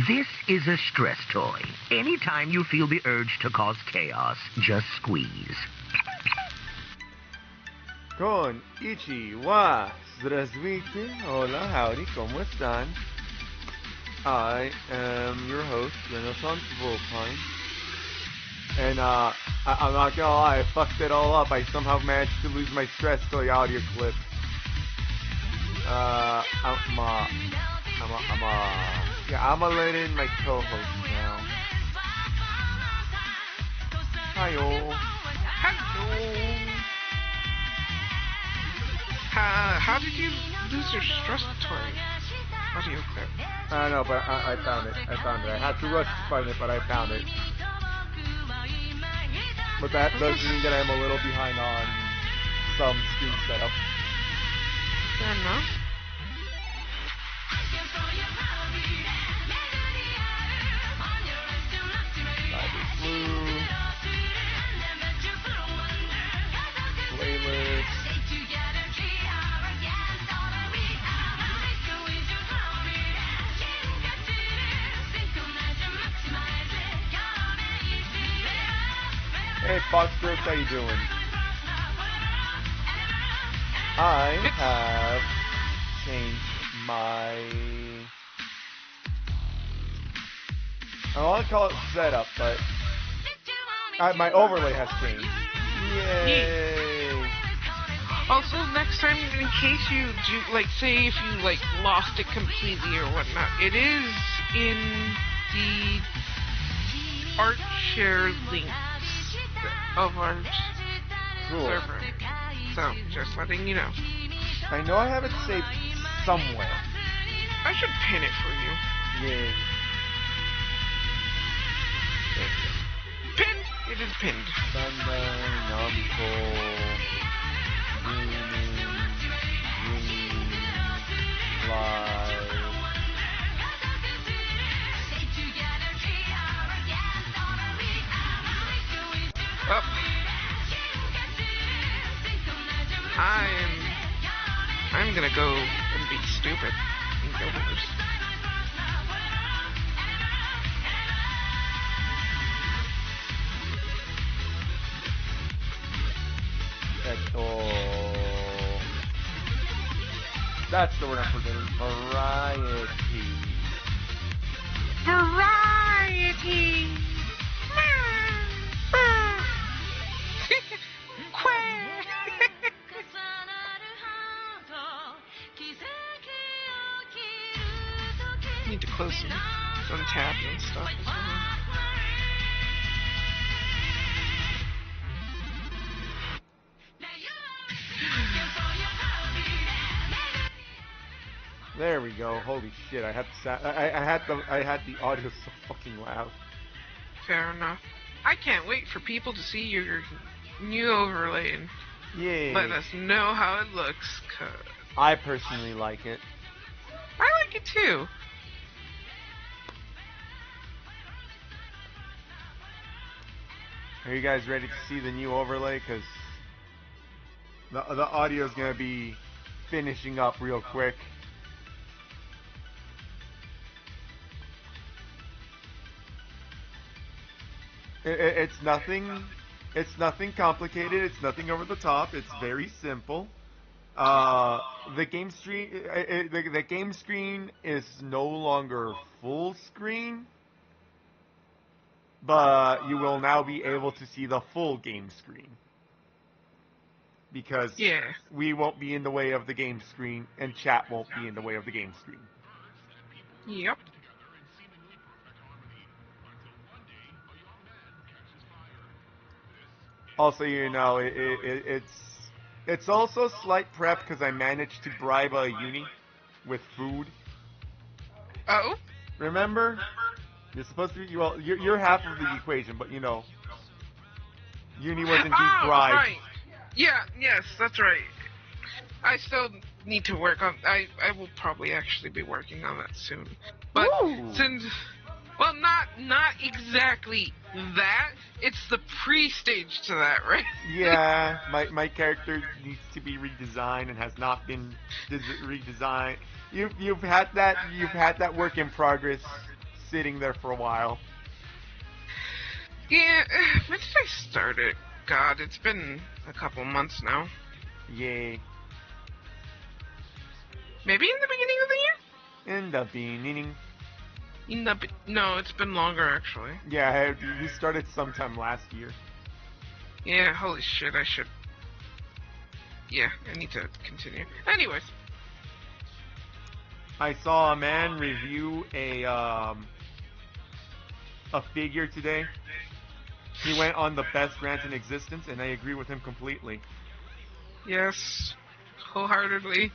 This is a stress toy. Anytime you feel the urge to cause chaos, just squeeze. Konnichiwa. Здравствуйте. Hola, howdy, ¿cómo están? I am your host, Renaissance Volpine. And I'm not gonna lie, I fucked it all up. I somehow managed to lose my stress toy audio clip. I'm gonna let in my co-host now. Hi-yo. How did you lose your stress toy audio clip? I don't know, but I found it. I had to rush to find it, but I found it. But that does mean that I'm a little behind on some screen setup. Fair enough. Playlist. Hey, Foxbrook, how you doing? I have changed my... I don't want to call it setup, but my overlay has changed. Yay! Also, next time, in case you do, like, say if you, like, lost it completely or whatnot, it is in the art share links of our server. So, just letting you know. I know I have it saved somewhere. I should pin it for you. Yeah. Pinned! It is pinned. Sunday, Namco, Live. Well, I'm gonna go and be stupid and go lose. That's the word I'm forgetting. Variety. Variety. Need to close some tabs and stuff. There we go. Holy shit! I had the audio so fucking loud. Fair enough. I can't wait for people to see your new overlay and let us know how it looks. 'Cause I personally like it. I like it too. Are you guys ready to see the new overlay? Because the audio is gonna be finishing up real quick. It's nothing complicated. It's nothing over the top. It's very simple. The game screen is no longer full screen, but you will now be able to see the full game screen because we won't be in the way of the game screen and chat won't be in the way of the game screen. Yep. Also, you know, it's also slight prep because I managed to bribe a uni with food. Oh? Remember? You're supposed to be, well, you're half of the equation, but you know, uni was indeed bribed. Right. Yeah, yes, that's right. I still need to work on, I will probably actually be working on that soon. But since, well, not exactly that, it's the pre-stage to that, right? Yeah, my character needs to be redesigned and has not been redesigned. You've had that work in progress sitting there for a while. Yeah, when did I start it? God, it's been a couple months now. Yay. Maybe in the beginning of the year? In the beginning. No, it's been longer, actually. Yeah, we started sometime last year. Yeah, holy shit, I should... Yeah, I need to continue. Anyways. I saw a man review a figure today. He went on the best rant in existence, and I agree with him completely. Yes, wholeheartedly.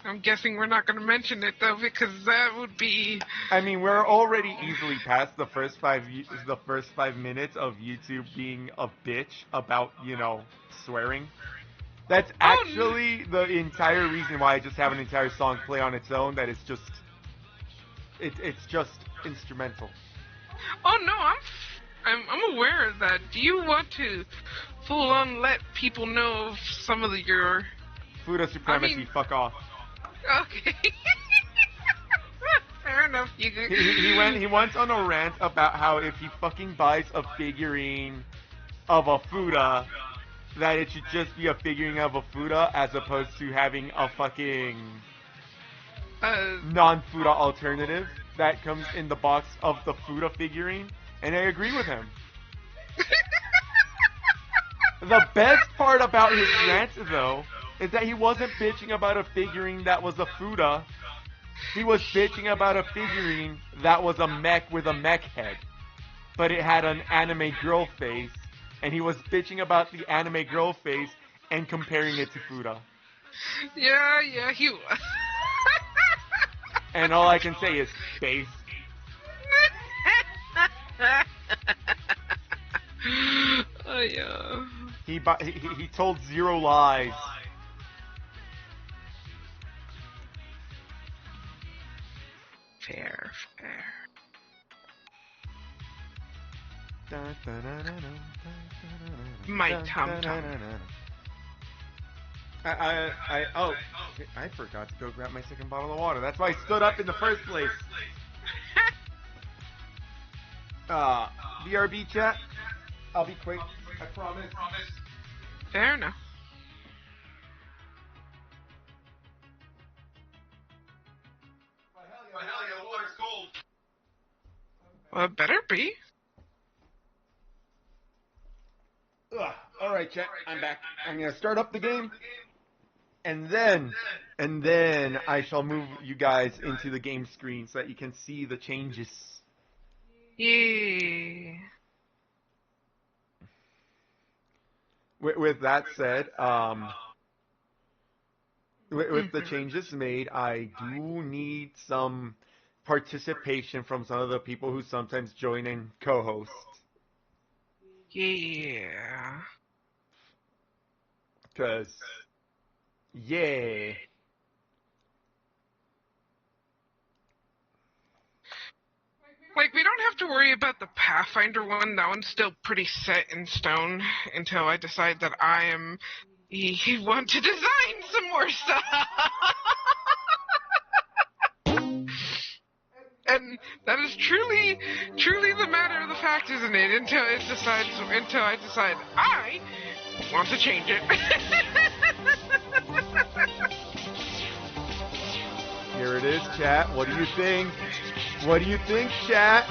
I'm guessing we're not going to mention it, though, because that would be... I mean, we're already easily past the first 5 minutes of YouTube being a bitch about, swearing. That's actually the entire reason why I just have an entire song play on its own. That it's just, it's just instrumental. Oh no, I'm aware of that. Do you want to full on let people know of some of your Fuda supremacy, fuck off. Okay. Fair enough, you could... He went on a rant about how if he fucking buys a figurine of a Fuda, that it should just be a figurine of a Fuda as opposed to having a fucking non-Fuda alternative that comes in the box of the Fuda figurine. And I agree with him. The best part about his rant, though, is that he wasn't bitching about a figurine that was a Fuda. He was bitching about a figurine that was a mech with a mech head. But it had an anime girl face. And he was bitching about the anime girl face and comparing it to Fuda. Yeah, he was. And all I can say is, base. Oh, yeah. He told zero lies. Fair. My tum-tum. I forgot to go grab my second bottle of water. That's why I stood up in the first place. BRB chat. I'll be quick. I promise. Fair enough. Hell yeah, the water's cold. Well, it better be. Alright, chat. I'm back. I'm gonna start up the game. And then I shall move you guys into the game screen so that you can see the changes. Yeah. With that said, with the changes made, I do need some participation from some of the people who sometimes join and co-host. Yeah. Cause, yeah. Like, we don't have to worry about the Pathfinder one. That one's still pretty set in stone until I decide that I want to design some more stuff. And that is truly the matter of the fact, isn't it? Until I decide I want to change it. Here it is, chat. What do you think? What do you think, chat?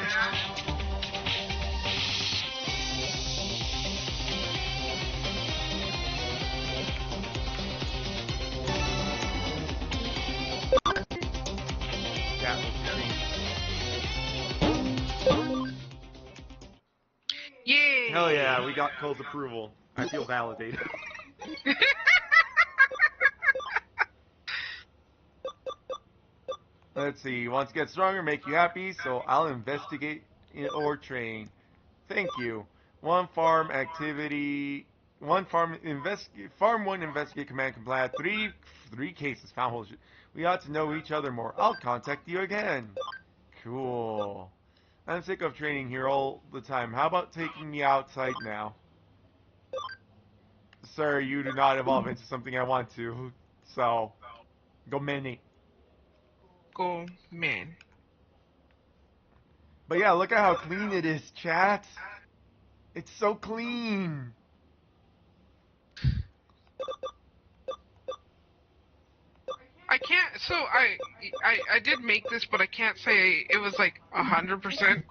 Yay! Hell yeah, we got Cole's approval. I feel validated. Let's see. Wants to get stronger, make you happy, so I'll investigate or train. Thank you. Farm 1 investigate command compliant. Three cases found. We ought to know each other more. I'll contact you again. Cool. I'm sick of training here all the time. How about taking me outside now? Sir, you do not evolve into something I want to. So, go many. Go, man. But yeah, look at how clean it is, chat. It's so clean. I can't. So I did make this, but I can't say it was like 100%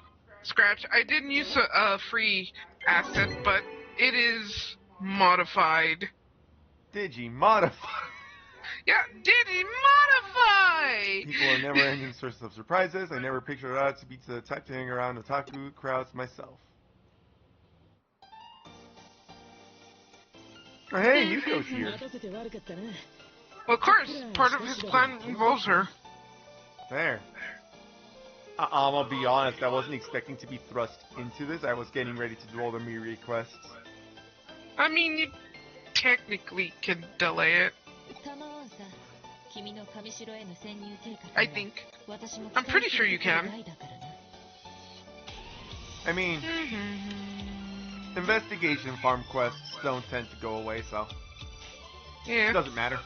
scratch. I didn't use a free asset, but it is modified. Digi-modify. Yeah, did he modify? People are never-ending sources of surprises. I never pictured it to be the type to hang around otaku crowds myself. Oh, hey, Yuko's here. Well, of course, part of his plan involves her. There. I'm gonna be honest, I wasn't expecting to be thrust into this. I was getting ready to do all the Mirai quests. I mean, you technically can delay it. I think. I'm pretty sure you can. I mean, investigation farm quests don't tend to go away, so Yeah. it doesn't matter.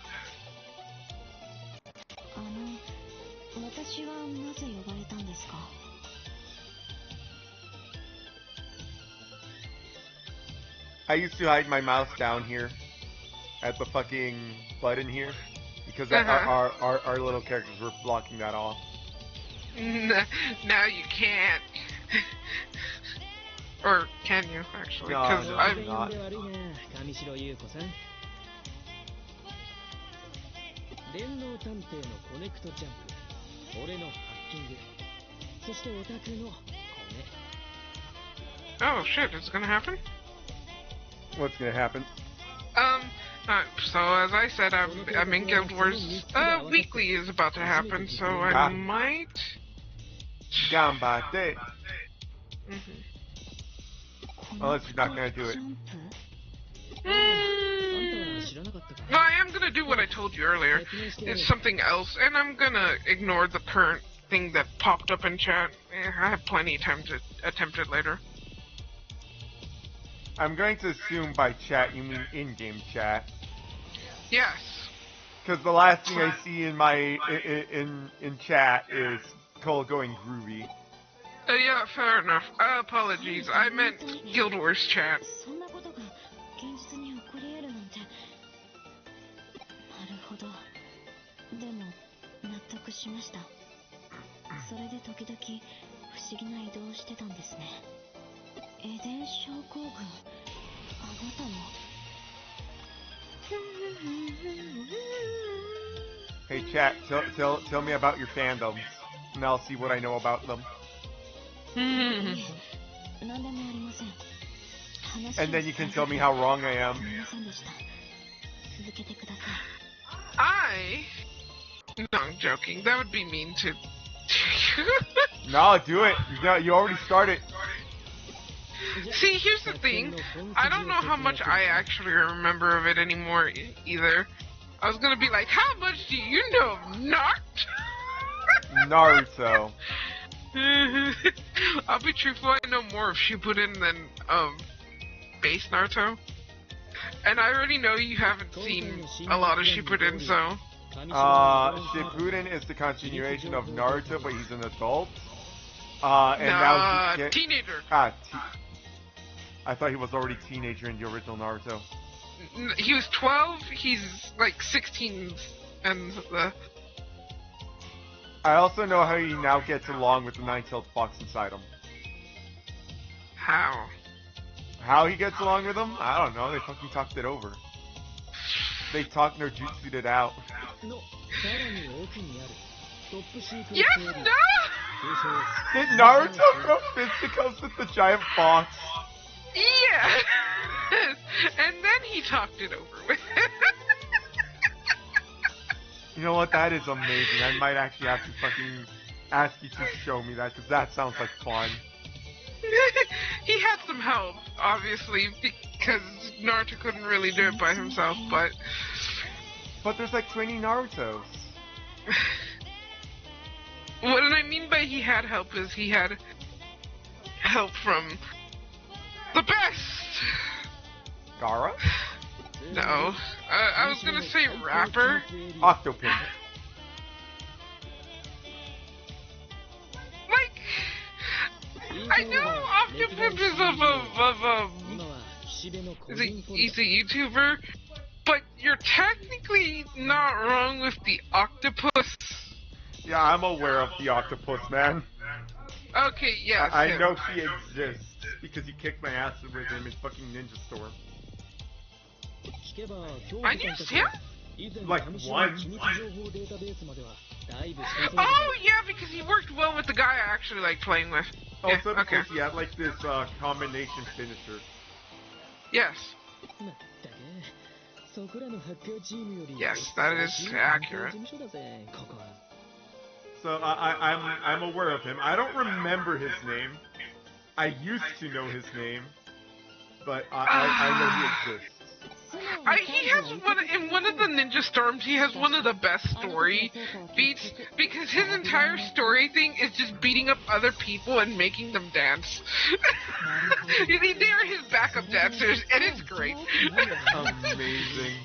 I used to hide my mouse down here at the fucking button here because our little characters were blocking that off. Now you can't. Or can you, actually? No, Because no, I'm not. 電脳探偵のコネクトジャンプ、俺のハッキング、そしてオタクのコネ。 Oh shit, it's gonna happen? What's gonna happen? So as I said, I'm in Guild Wars. Weekly is about to happen, so I might. Gambate. Unless you're not gonna do it. No, I am gonna do what I told you earlier. It's something else, and I'm gonna ignore the current thing that popped up in chat. I have plenty of time to attempt it later. I'm going to assume by chat you mean in-game chat. Yes. Because the last thing I see in my in chat is Cole going groovy. Yeah, fair enough. Apologies. I meant Guild Wars chat. そんなことが現実に起こり得るなんて。なるほど。でも納得しました。それで時々不思議な移動をしてたんですね。エデン症候群、あなたも。Hey chat, tell me about your fandoms, and I'll see what I know about them. And then you can tell me how wrong I am. No, I'm joking. That would be mean to... No, do it. You already started. See, here's the thing. I don't know how much I actually remember of it anymore either. I was gonna be like, how much do you know of Naruto. I'll be truthful, I know more of Shippuden than base Naruto. And I already know you haven't seen a lot of Shippuden, so... Shippuden is the continuation of Naruto, but he's an adult. And now he's teenager. I thought he was already teenager in the original Naruto. He was 12, he's like 16, and the... I also know how he now gets along with the nine-tailed fox inside him. How? How he gets along with him? I don't know, they fucking talked it over. They talked their jutsu'd it out. Yes, no! Did Naruto throw fisticuffs with the giant fox? Yeah! And then he talked it over with. You know what? That is amazing. I might actually have to fucking ask you to show me that, because that sounds like fun. He had some help, obviously, because Naruto couldn't really do it by himself, but... But there's like 20 Narutos. What I mean by he had help is he had help from the best! Gaara? No. I was gonna say rapper. Octopimp. Like, I know Octopus he's a YouTuber, but you're technically not wrong with the octopus. Yeah, I'm aware of the octopus, man. Okay, yes. I know he exists because he kicked my ass with him in fucking Ninja Storm. I used him? Like once. Oh yeah, because he worked well with the guy I actually like playing with. Also, Yeah, because he had like this combination finisher. Yes. Yes, that is accurate. So I'm aware of him. I don't remember his name. I used to know his name, but I know he exists. He has in one of the Ninja Storms, he has one of the best story beats, because his entire story thing is just beating up other people and making them dance. They're his backup dancers, and it's great. Amazing.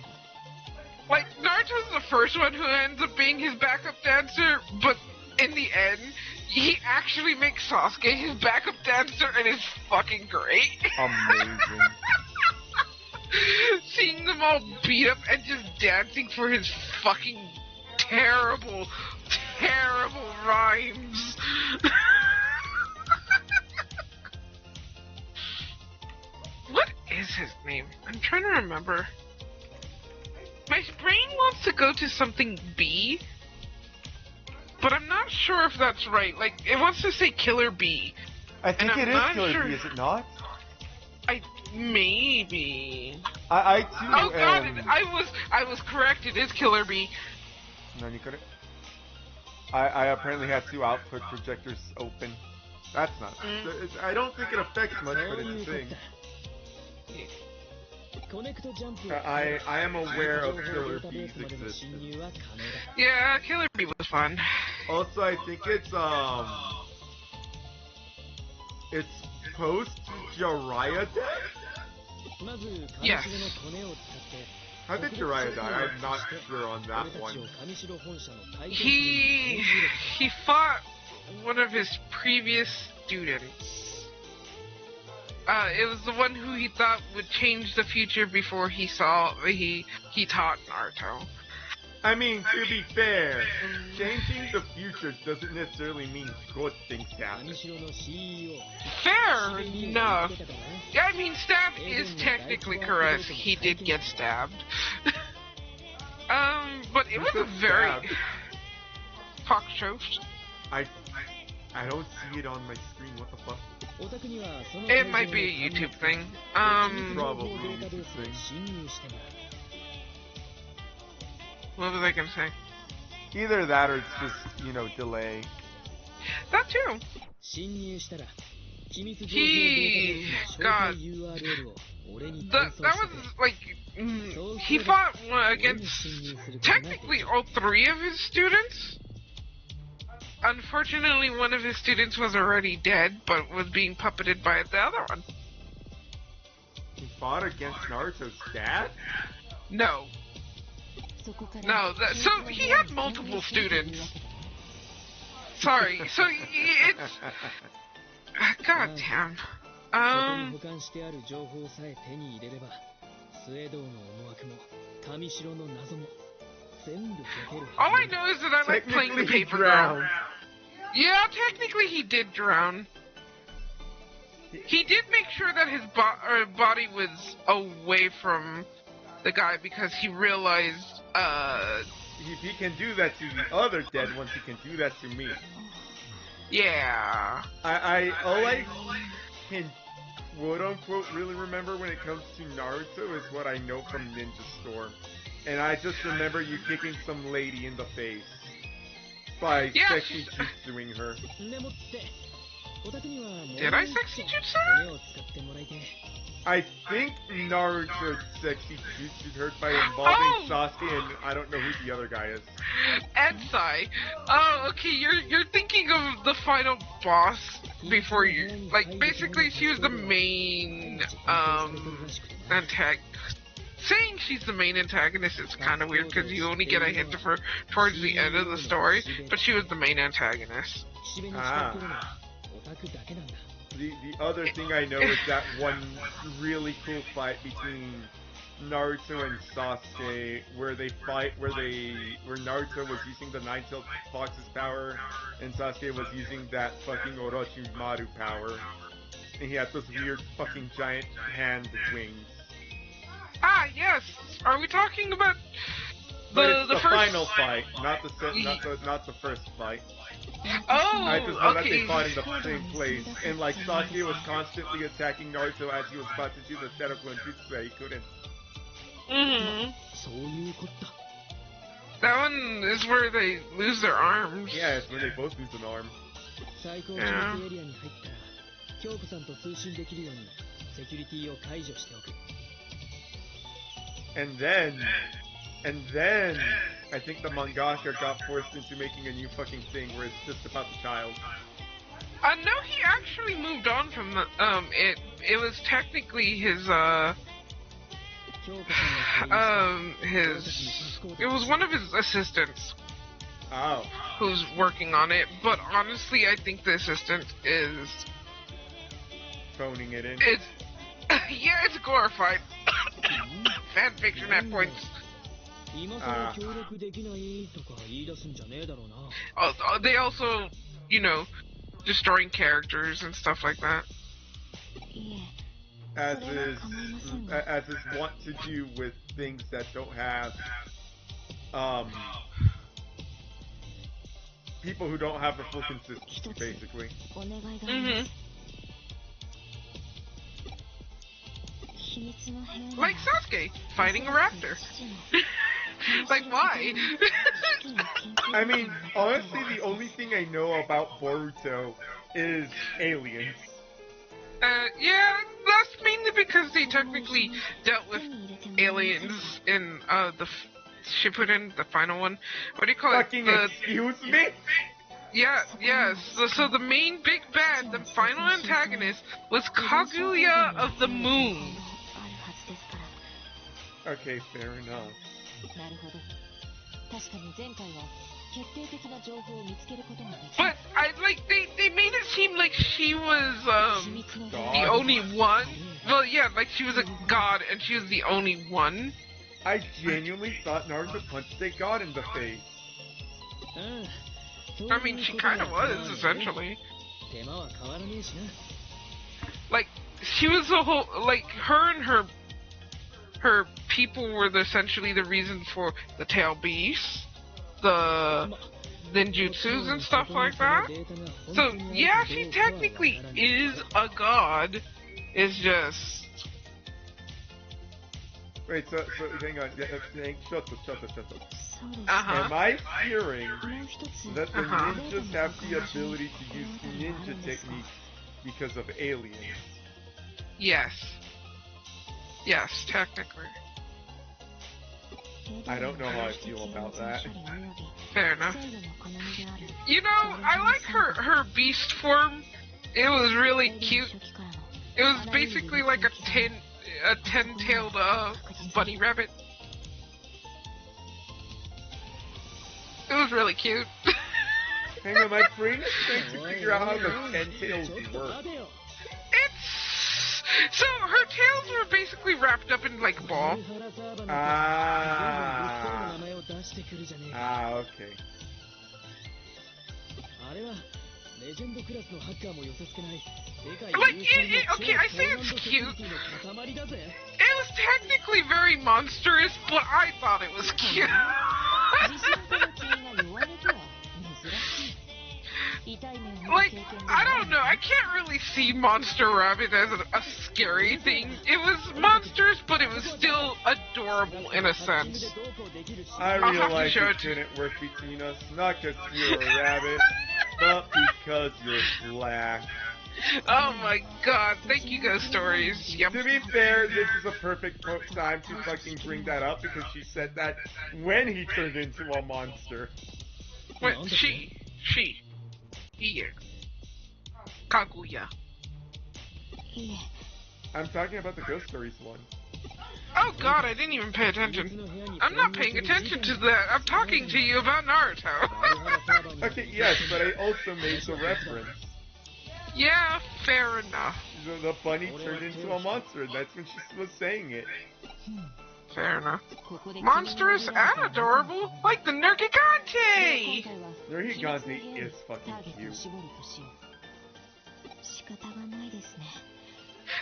Like, Naruto's the first one who ends up being his backup dancer, but in the end, he actually makes Sasuke his backup dancer, and it's fucking great. Amazing. Seeing them all beat up and just dancing for his fucking terrible, terrible rhymes. What is his name? I'm trying to remember. My brain wants to go to something B, but I'm not sure if that's right. Like, it wants to say Killer B. I think it is Killer sure. B, is it not? Maybe. I too. Oh god, I was correct. It is Killer B. I apparently had two output projectors open. That's not. I don't think it affects much, but it's a thing. I am aware of Killer B's existence. Yeah, Killer B was fun. Also, I think it's post Jiraiya death? Yes. How did Jiraiya die? I'm not sure on that one. He fought one of his previous students. It was the one who he thought would change the future before he taught Naruto. I mean, to be fair, changing the future doesn't necessarily mean good things happen. Fair enough. Yeah, I mean, stab is technically correct. He did get stabbed. But it was a very... Cockchoked. I don't see it on my screen, what the fuck? It might be a YouTube thing. Probably a YouTube thing. What was I gonna say? Either that or it's just, delay. That too. God. That was like, he fought against technically all three of his students. Unfortunately, one of his students was already dead, but was being puppeted by the other one. He fought against Naruto's dad? No. No, so he had multiple students. Sorry, so it's... God damn. All I know is that I like playing the paper girl. Yeah, technically he did drown. He did make sure that his body was away from the guy because he realized, if he can do that to the other dead ones, he can do that to me. Yeah. All I can quote-unquote really remember when it comes to Naruto is what I know from Ninja Storm. And I just remember you kicking some lady in the face by sexy jutsuing her. Did I sexy jutsu her? I think Naruto sexy jutsued her by involving Sasuke, and I don't know who the other guy is. Ensai. Oh, okay, you're thinking of the final boss before you... Like, basically she was the main, antagonist. Saying she's the main antagonist is kind of weird because you only get a hint of her towards the end of the story, but she was the main antagonist. the other thing I know is that one really cool fight between Naruto and Sasuke, where they fight, where Naruto was using the Nine-Tailed Fox's power, and Sasuke was using that fucking Orochimaru power, and he had those weird fucking giant hand wings. Ah, yes. Are we talking about But it's the first final fight, not the first fight. Oh, I just know that okay. they fought in the same place, and like Sasuke was constantly attacking Naruto as he was about to do the Seto Jutsu, he couldn't. Mm-hmm. That one is where they lose their arms. Yeah, it's where they both lose an arm. Yeah. And then, I think the mangaka got forced into making a new fucking thing where it's just about the child. No, he actually moved on from the, it was technically his, it was one of his assistants. Oh. Who's working on it, but honestly, I think the assistant is phoning it in. It's, yeah, it's glorified fan fiction at points. They also, you know, destroying characters and stuff like that. As is want to do with things that don't have, people who don't have a full consistency, basically. Mm-hmm. Like Sasuke fighting a raptor. Like, why? I mean, honestly, the only thing I know about Boruto is aliens. Yeah, that's mainly because they technically dealt with aliens in the Shippuden, the final one. What do you call Fucking it? Excuse me? Yeah, yes. So the main big bad, the final antagonist, was Kaguya of the Moon. Okay, fair enough. But they made it seem like she was the only one. Well, yeah, like she was a god and she was the only one. I genuinely thought Naruto punched a god in the face. I mean, she kind of was, essentially. Like, she was the whole, like, her and her people were essentially the reason for the tail beasts, the ninjutsus and stuff like that. So, yeah, she technically is a god. It's just... Wait, so hang on. Shut up. Uh-huh. Am I hearing that the ninjas have the ability to use ninja techniques because of aliens? Yes. Yes, technically. I don't know how I feel about that. Fair enough. You know, I like her beast form. It was really cute. It was basically like a ten-tailed bunny rabbit. It was really cute. Hang on, my brain is trying to figure out how the 10 tails work. So her tails were basically wrapped up in like a ball. Okay. Like, okay, I say it's cute. It was technically very monstrous, but I thought it was cute. Like, I don't know, I can't really see Monster Rabbit as a scary thing. It was monstrous, but it was still adorable in a sense. I realize it didn't work between us, not because you're a rabbit, but because you're black. Oh my god, thank you, Ghost Stories. Yep. To be fair, this is a perfect time to fucking bring that up because she said that when he turned into a monster. Wait, she. Here. Kaguya. I'm talking about the Ghost Stories one. Oh god, I didn't even pay attention. I'm not paying attention to that. I'm talking to you about Naruto. Okay, yes, but I also made the reference. Yeah, Fair enough. The bunny turned into a monster, and that's when she was saying it. Fair enough. Monstrous and adorable, like the Nergigante! Nergigante is fucking cute.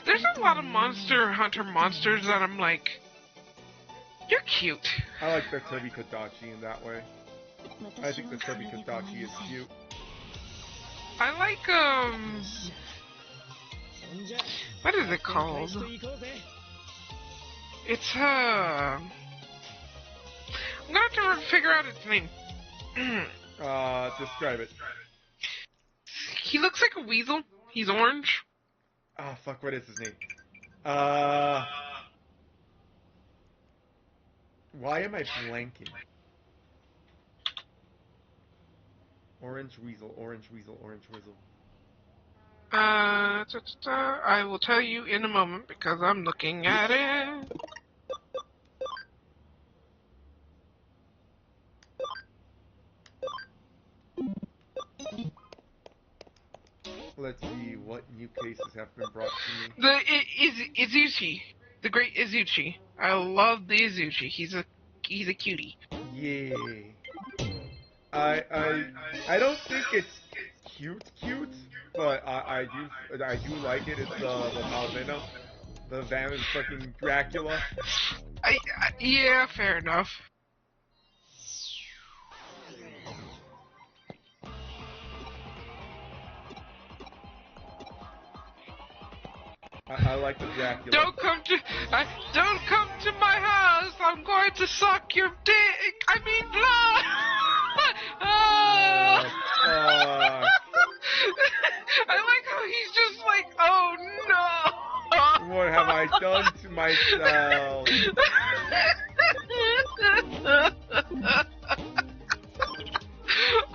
There's a lot of Monster Hunter monsters that I'm like, you're cute. I like the Tobi Kadachi in that way. I think the Tobi Kadachi is cute. I like, what is it called? It's, I'm gonna have to figure out its name. Describe it. He looks like a weasel. He's orange. Ah, fuck, what is his name? Why am I blanking? Orange weasel, orange weasel, orange weasel. I will tell you in a moment because I'm looking at it. Let's see what new cases have been brought to me. The Izuchi, the great Izuchi. I love the Izuchi. He's a cutie. Yay. I don't think it's cute, but I do like it. It's the Malvino, the Van fucking Dracula. Yeah, fair enough. I like the Dracula. Don't come to my house. I'm going to suck your dick. I mean blood. I like how he's just like, oh no. What have I done to myself?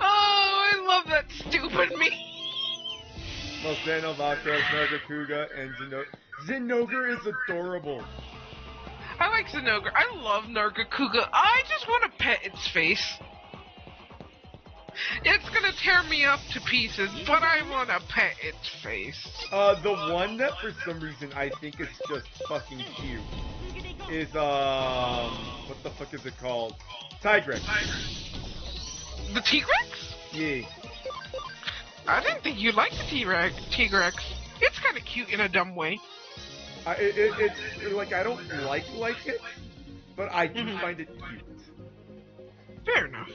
Oh, I love that stupid meme. Moseno, Valkyros, Nargacuga, and Zinogre is adorable. I like Zinogre. I love Nargacuga. I just want to pet its face. It's gonna tear me up to pieces, but I want to pet its face. The one that for some reason I think is just fucking cute is, what the fuck is it called? Tigrex. The T-Rex? Yeah. I didn't think you liked the T-Rex. It's kind of cute in a dumb way. It's like, I don't like it, but I do find it cute. Fair enough.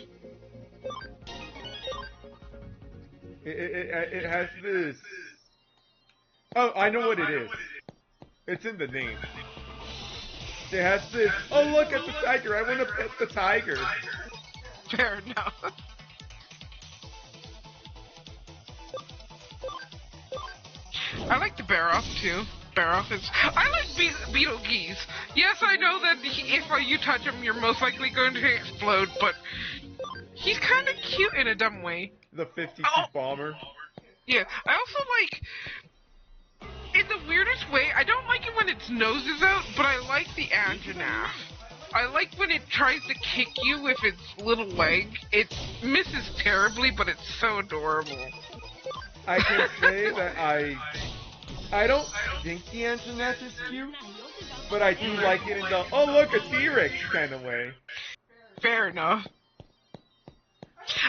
It has this... Oh, I know what it is. It's in the name. It has this, oh look at the tiger, I want to pet the tiger. Fair enough. I like the Baroth too. Baroth is... I like Beetlegeese. Yes, I know that if you touch him, you're most likely going to explode, but he's kind of cute in a dumb way. The 52 bomber. Yeah, I also like... In the weirdest way, I don't like it when its nose is out, but I like the Anjanath. I like when it tries to kick you with its little leg. It misses terribly, but it's so adorable. I can say that I don't think the Anjanath is cute, but I do like it in the, oh look, a T-Rex kind of way. Fair enough.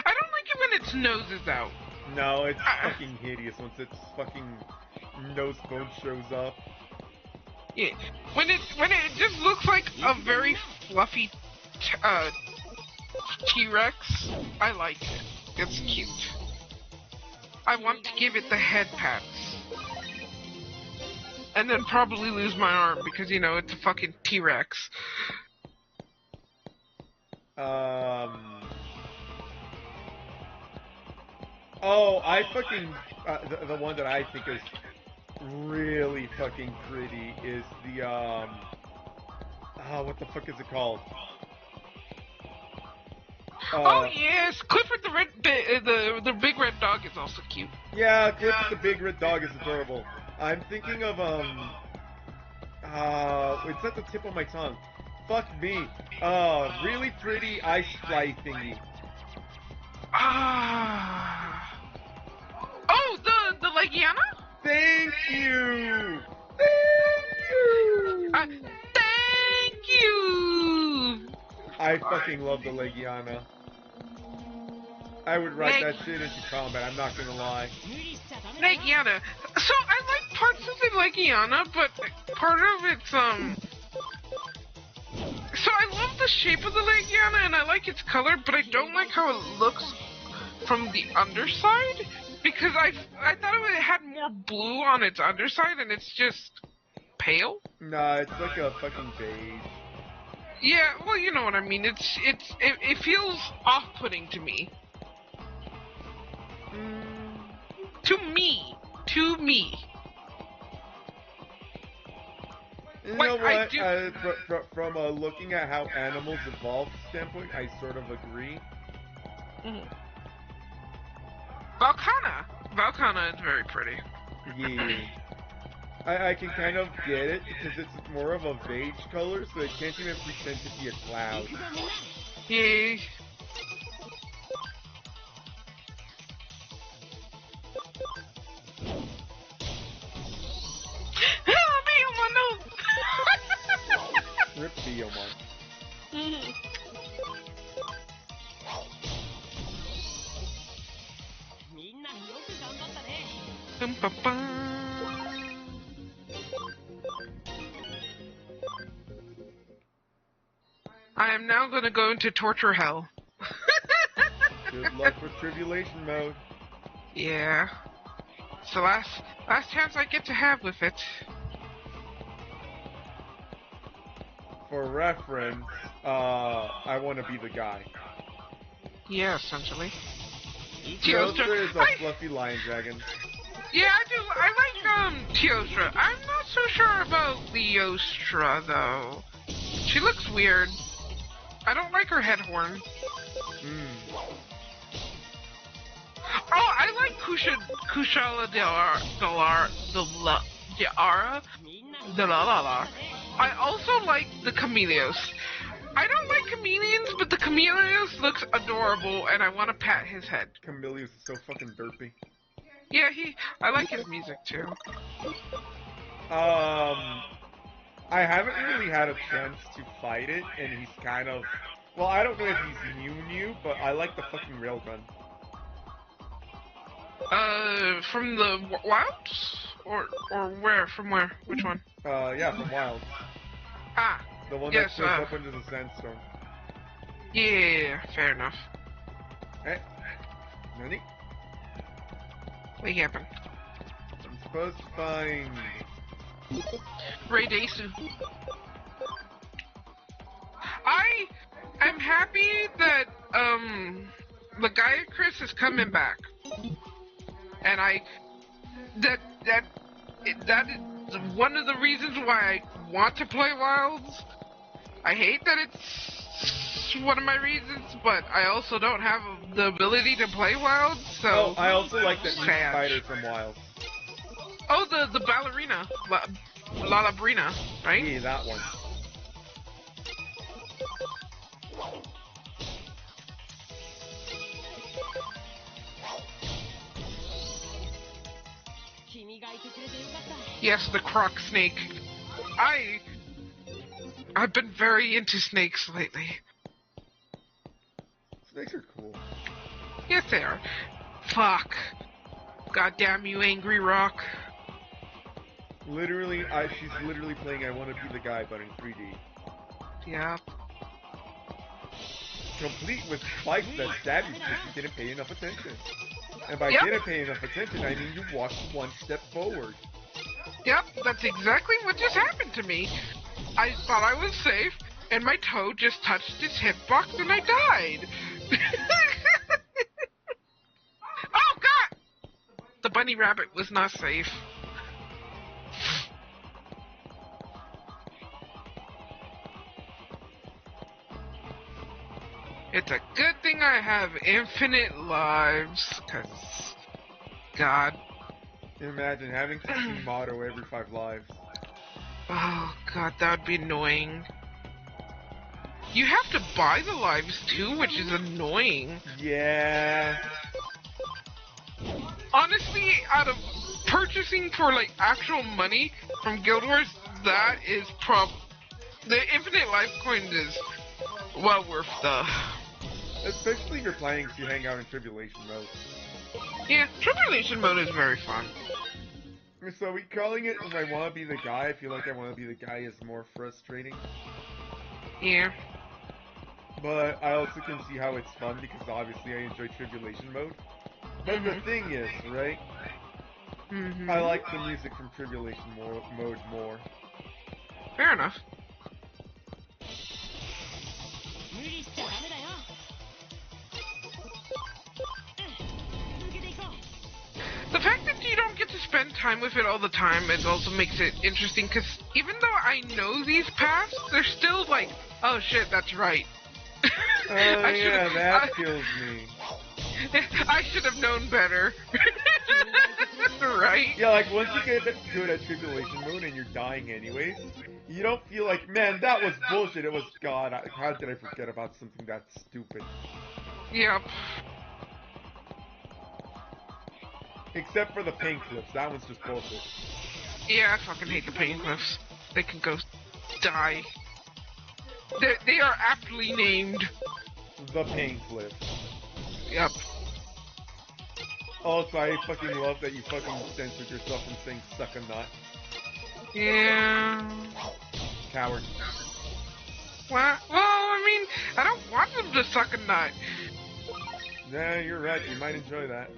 I don't like it when its nose is out. No, it's fucking hideous once its fucking nose bone shows up. Yeah, when it just looks like a very fluffy T-Rex, I like it. It's cute. I want to give it the head pats. And then probably lose my arm because, you know, it's a fucking T-Rex. Oh, I fucking... the one that I think is really fucking pretty is the, what the fuck is it called? Oh yes, Clifford the big red dog is also cute. Yeah, Clifford the big red dog is adorable. I'm thinking of, it's at the tip of my tongue. Fuck me. Really pretty ice fly thingy. Oh, the Legiana? Thank you! Thank you! Thank you! I fucking love the Legiana. I would write that shit into combat, I'm not gonna lie. Legiana. So I like parts of the Legiana, but part of it's So I love the shape of the Legiana and I like its color, but I don't like how it looks from the underside because I thought it had more blue on its underside and it's just pale. Nah, it's like a fucking beige. Yeah, well, you know what I mean. It feels off-putting to me. To me. You Like, know what? I do... From looking at how animals evolve standpoint, I sort of agree. Valkana is very pretty. Yeah. I can kind of get it because it's more of a beige color, so it can't even pretend to be a cloud. Yeah. Rip Digimon. I am now gonna go into torture hell. Good luck with tribulation mode. Yeah. It's the last chance I get to have with it. For reference, I want to be the guy. Yeah, essentially. Teostra is a fluffy lion dragon. Yeah, I do. I like Teostra. I'm not so sure about Leostra though. She looks weird. I don't like her head horn. Oh, I like Kushala Delara. I also like the Chameleos. I don't like chameleons, but the Chameleos looks adorable, and I want to pat his head. Chameleos is so fucking derpy. Yeah, I like his music too. I haven't really had a chance to fight it, and he's kind of... Well, I don't know if he's new, but I like the fucking railgun. From the Wilds? Or where? From where? Which one? Yeah, from Wilds. Ah. The one yes, that goes up into the sandstorm. Yeah, fair enough. Hey. Nani? What happened? I'm supposed to find... Ray Desu. I'm happy that, the Gaia Chris is coming back. And that is one of the reasons why I want to play Wilds. I hate that it's one of my reasons, but I also don't have the ability to play Wilds, so... Oh, I also like that new sad. spider from Wilds. Oh, the ballerina. La Brina, right? Yeah, that one. Yes, the croc snake. I've been very into snakes lately. Snakes are cool. Yes, they are. Fuck. Goddamn you, angry rock. Literally, she's literally playing I Want to Be the Guy, but in 3D. Yeah. Complete with spikes that stab you because you didn't pay enough attention. And by didn't pay enough attention, I mean you walked one step forward. Yep, that's exactly what just happened to me. I thought I was safe, and my toe just touched its hitbox and I died. Oh, God! The bunny rabbit was not safe. It's a good thing I have infinite lives, cause... God. Imagine having to team auto every 5 lives. Oh, God, that would be annoying. You have to buy the lives, too, which is annoying. Yeah. Honestly, out of purchasing for like actual money from Guild Wars, that is the infinite life coin is well worth the. Especially if you're planning to hang out in Tribulation mode. Yeah, Tribulation mode is very fun. So we calling it if I want to be the guy, I feel like I want to be the guy is more frustrating. Yeah. But I also can see how it's fun because obviously I enjoy Tribulation mode. But the thing is, right? I like the music from Tribulation mode more. Fair enough. The fact that you don't get to spend time with it all the time, it also makes it interesting, because even though I know these paths, they're still like, oh shit, that's right. Yeah, that kills me. I should have known better. Right? Yeah, like once you get good at Tribulation mode and you're dying anyways, you don't feel like, man, that was bullshit. It was, God, how did I forget about something that stupid? Yep. Except for the pain cliffs. That one's just bullshit. Yeah, I fucking hate the pain cliffs. They can go die. They are aptly named. The pain cliffs. Yep. Also, I fucking love that you fucking censored yourself from saying suck a nut. Yeah. Coward. Well, I mean, I don't want them to suck a nut. Nah, you're right. You might enjoy that.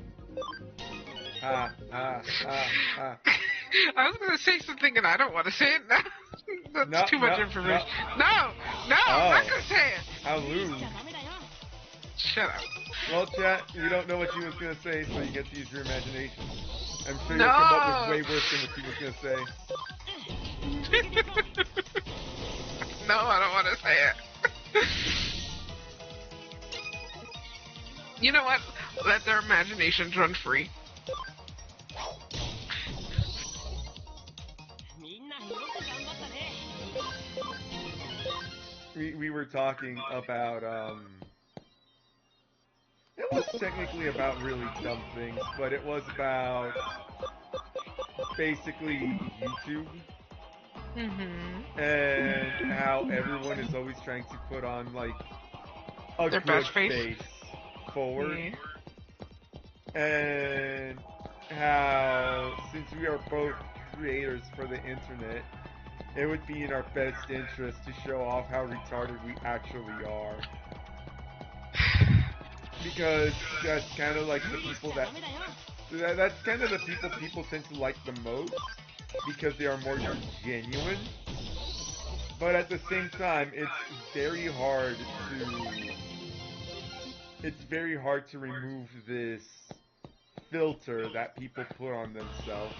Ha, ha, ha, ha. I was gonna say something and I don't want to say it now. That's too much information. No, I'm not gonna say it. How lose. Shut up. Well, chat, you don't know what she was gonna say, so you get to use your imagination. I'm sure you'll come up with way worse than what she was gonna say. No, I don't want to say it. You know what? Let their imaginations run free. We were talking about, it was technically about really dumb things, but it was about basically YouTube. And how everyone is always trying to put on, like, a their good best face forward. And how, since we are both creators for the internet, it would be in our best interest to show off how retarded we actually are. Because that's kind of like the people that's kind of the people tend to like the most, because they are more genuine. But at the same time, it's very hard to remove this filter that people put on themselves.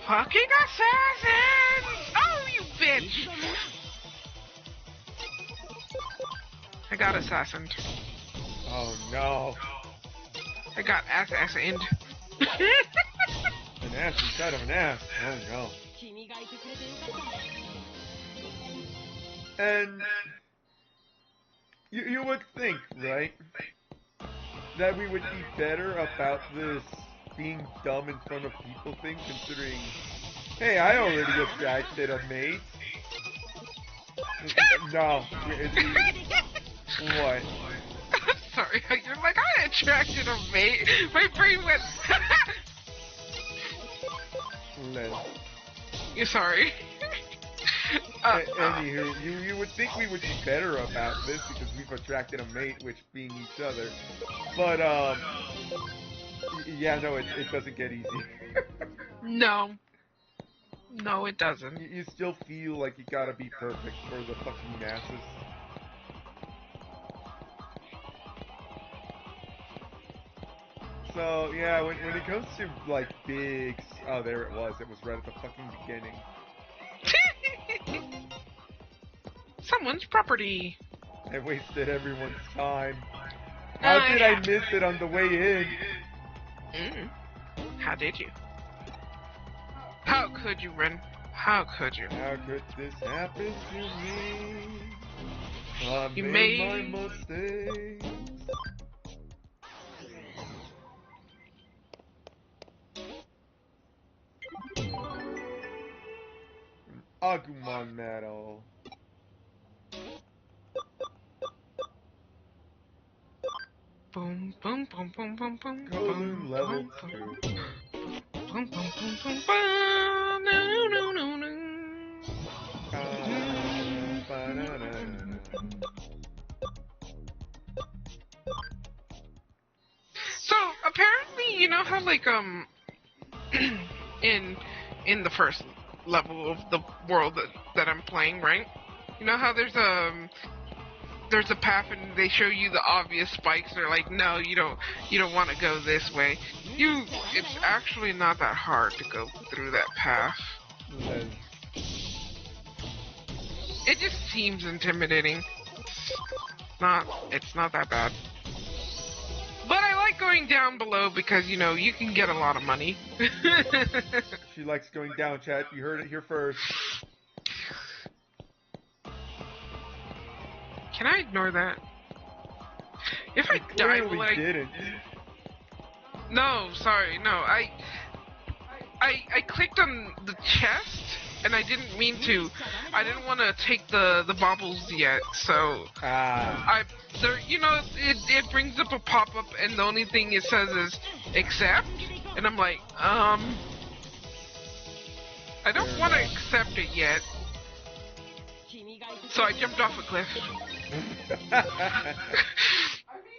Fucking assassins! Oh, you bitch! I got assassined. Oh no. I got assassined. An ass inside of an ass. Oh no. And you would think, right, that we would be better about this being dumb in front of people thing, considering, hey, I already attracted a mate. No. What? Sorry, you're like, I attracted a mate. My brain went. You're sorry. Anywho, you would think we would be better about this because we've attracted a mate, which being each other. But, yeah, no, it doesn't get easy. No, it doesn't. You still feel like you gotta be perfect for the fucking masses. So, yeah, when it comes to, like, big... Oh, there it was. It was right at the fucking beginning. Someone's property. I wasted everyone's time. How did I miss it on the way in? How did you? How could you, Ren? How could you? How could this happen to me? I You made my mistakes. Agumon Metal. Boom, boom, boom, boom, boom, boom. Kowloon level boom, 2. boom, boom, boom, boom, boom. No, no, no, no. Ba-na-na-na-na. So apparently, you know how like in the first level of the world that I'm playing, right? You know how there's a path and they show you the obvious spikes. They're like, no, you don't want to go this way. It's actually not that hard to go through that path. It just seems intimidating. It's not that bad. But I like going down below because, you can get a lot of money. She likes going down, chat. You heard it here first. Can I ignore that? If I die, will I... didn't. No, sorry, no. I clicked on the chest, and I didn't mean to. I didn't want to take the baubles yet, so... it brings up a pop-up, and the only thing it says is, accept, and I'm like, I don't want to accept it yet. So I jumped off a cliff. I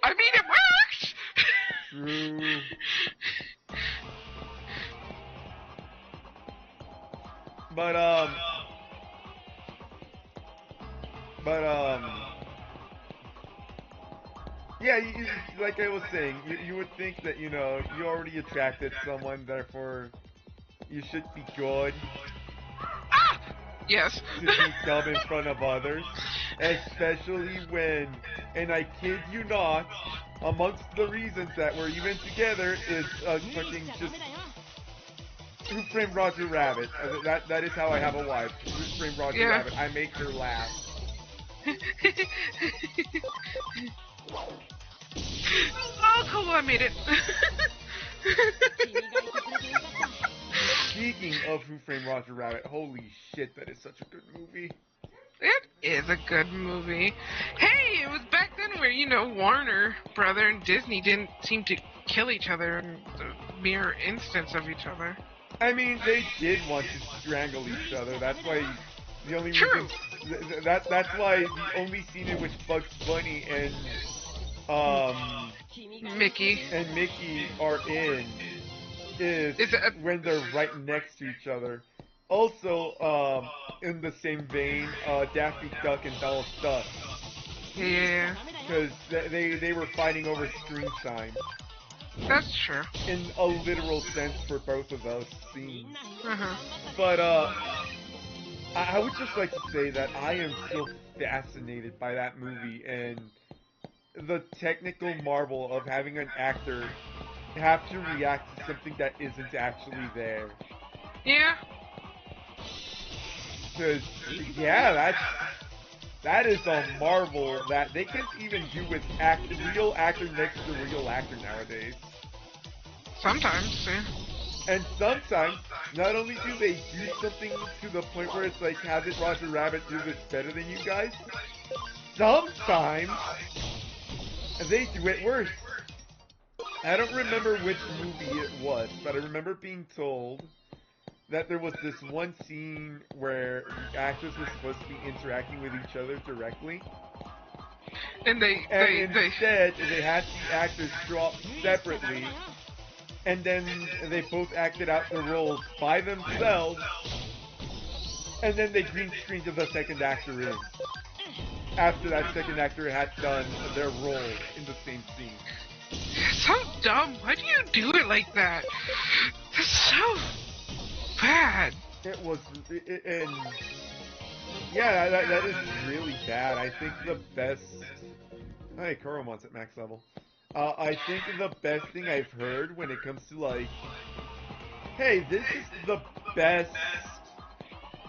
mean, it worked! True. But yeah, like I was saying, you would think that, you already attracted someone, therefore you should be good. Ah! Yes. To be dumb in front of others. Especially when, and I kid you not, amongst the reasons that we're even together is fucking just Who Framed Roger Rabbit. That is how I have a wife. Who Framed Roger Rabbit. I make her laugh. Oh, cool, I made it. Speaking of Who Framed Roger Rabbit, holy shit, that is such a good movie. It is a good movie. Hey, it was back then where, Warner Brother and Disney didn't seem to kill each other in the mere instance of each other. I mean, they did want to strangle each other. That's why the only True. reason... That's why the only scene in which Bugs Bunny and... Mickey are in is when they're right next to each other. Also, in the same vein, Daffy Duck and Donald Duck. Yeah. Because they were fighting over screen time. That's true. In a literal sense for both of those scenes. Uh-huh. But, I would just like to say that I am still fascinated by that movie and the technical marvel of having an actor have to react to something that isn't actually there. Yeah. Because, yeah, that is a marvel that they can't even do with real actor next to real actor nowadays. Sometimes, yeah. And sometimes, not only do they do something to the point where it's like, how did Roger Rabbit do this better than you guys? Sometimes, they do it worse. I don't remember which movie it was, but I remember being told that there was this one scene where the actors were supposed to be interacting with each other directly. And instead, they had the actors draw up separately, and then they both acted out the roles by themselves, and then they green screened the second actor in. After that second actor had done their role in the same scene. So dumb. Why do you do it like that? That's so bad. It was, and yeah, that is really bad. I think the best... Hey, Kuromon's at max level. I think the best thing I've heard when it comes to like, hey, this is the best...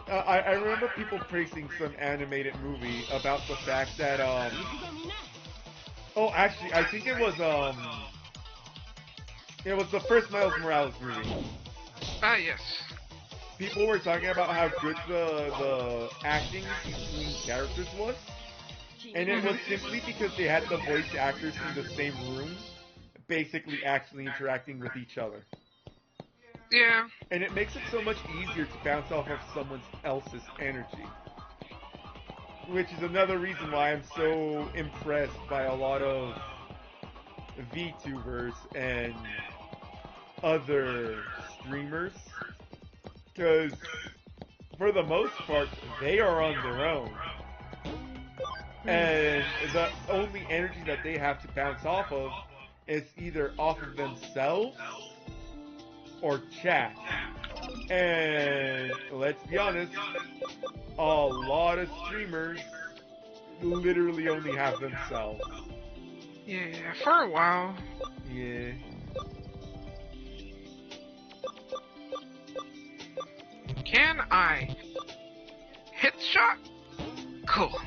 I remember people praising some animated movie about the fact that, oh, actually, I think it was the first Miles Morales movie. Ah, yes. people were talking about how good the acting between characters was, and it was simply because they had the voice actors in the same room, basically actually interacting with each other. Yeah. And it makes it so much easier to bounce off of someone else's energy. Which is another reason why I'm so impressed by a lot of VTubers and other streamers. Because, for the most part, they are on their own. And the only energy that they have to bounce off of is either off of themselves or chat. And let's be honest, a lot of streamers literally only have themselves. Yeah, for a while. Yeah. Can I hit the shot? Cool.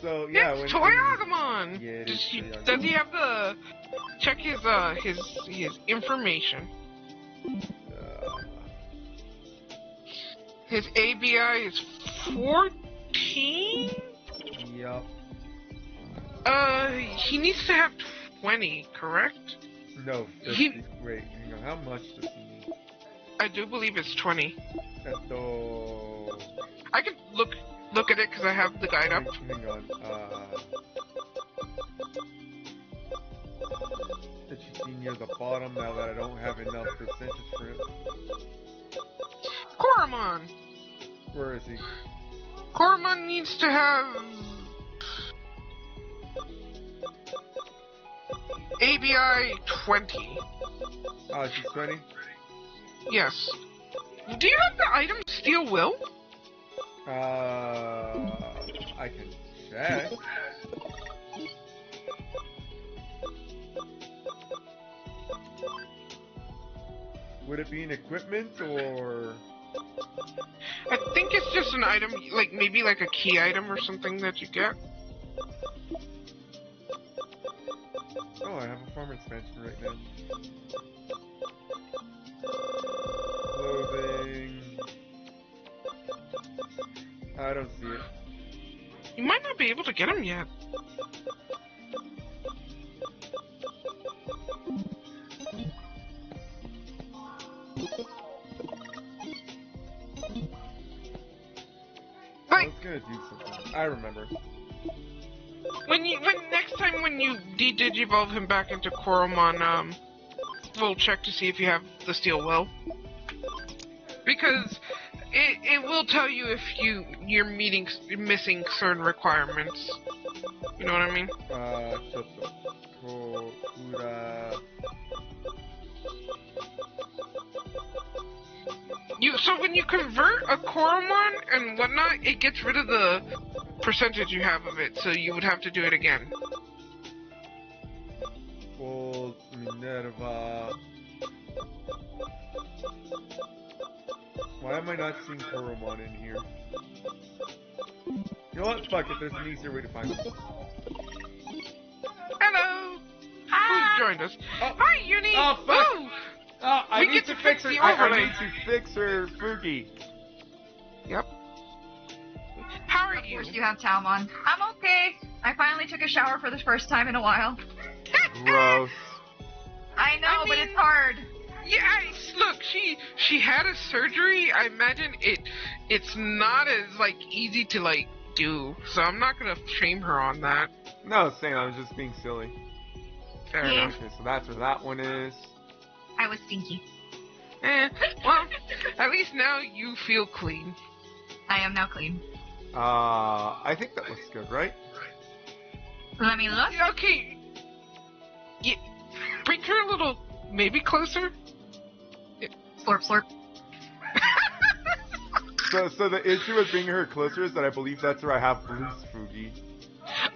So yeah, It's Toyagamon. Yeah, it is Toyagamon. Does he have the check his information? His ABI is 14. Yup. He needs to have 20, correct? No, 50. Wait, hang on. How much does he need? I do believe it's 20. Esto... I can look at it because I have the guide up. Hang on. It should be near the bottom now that I don't have enough percentage for it. Koromon! Where is he? Koromon needs to have... ABI 20. Oh, she's 20? Yes. Do you have the item Steel Will? I can check. Would it be an equipment or... I think it's just an item, like maybe like a key item or something that you get. Oh, I have a farm expansion right now. Clothing. I don't see it. You might not be able to get them yet. I was gonna do something. I remember. When next time when you de-digivolve him back into Koromon, we'll check to see if you have the Steel Will. Because it will tell you if you're missing certain requirements. You know what I mean? So when you convert a Koromon and whatnot, it gets rid of the percentage you have of it, so you would have to do it again. Gold, Minerva. Why am I not seeing Koromon in here? You know what? Fuck it, there's an easier way to find them. Hello! Who's joined us? Oh. Hi, Uni! Oh, fuck! Woo! Oh, I We need get to to fix fix her. the I overlay. need to fix her Fugi. Yep. How are Of you? course you have Talmon. I'm okay. I finally took a shower for the first time in a while. Gross. I know, but mean- it's hard. Yeah, look, she had a surgery. I imagine it's not as like easy to like do. So I'm not gonna shame her on that. No, Sam, I was just being silly. Fair Yeah. enough. Okay, so that's where that one is. I was stinky. Well, at least now you feel clean. I am now clean. I think that looks good, right? Let me look. Yeah, okay. Yeah, bring her a little, maybe closer. Slurp, slurp. So the issue with bringing her closer is that I believe that's where I have Blue's Fugi.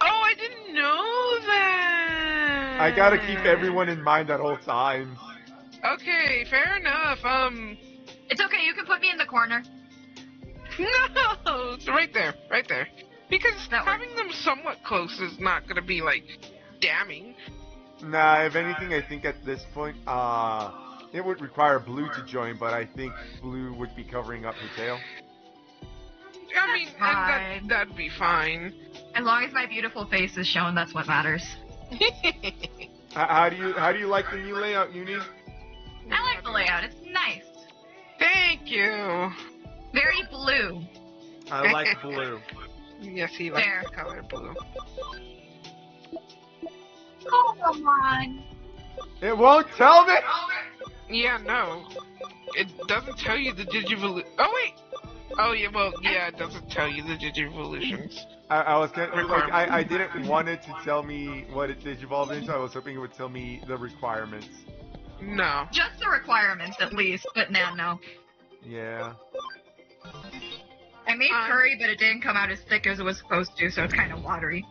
Oh, I didn't know that. I gotta keep everyone in mind at all times. Okay, fair enough. It's okay, you can put me in the corner. No, it's right there, right there. Because That works. having them somewhat close is not gonna be like damning. Nah, if anything, I think at this point, It would require Blue to join, but I think Blue would be covering up her tail. I mean, fine. and that'd be fine. As long as my beautiful face is shown, that's what matters. How do you like the new layout, Uni? I like the layout. It's nice. Thank you. Very blue. I like blue. Yes, he likes There. the color blue. Oh, come on. It won't tell me. Yeah, no. It doesn't tell you the Digivolution. Oh, wait! Oh, yeah, well, yeah, it doesn't tell you the Digivolutions. I was gonna, like, I didn't want it to tell me what it digivolved into. I was hoping it would tell me the requirements. No. Just the requirements, at least. But no. Yeah. I made curry, but it didn't come out as thick as it was supposed to, so it's kind of watery.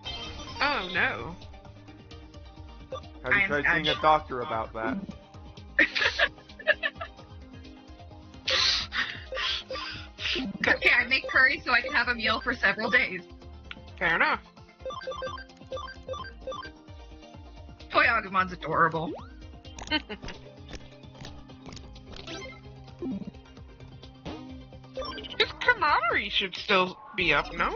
Oh, no. Have you I am tried seeing a Scotch. doctor about that? Okay, I make curry so I can have a meal for several days. Fair enough. Toyagumon's adorable. His camaraderie should still be up, no?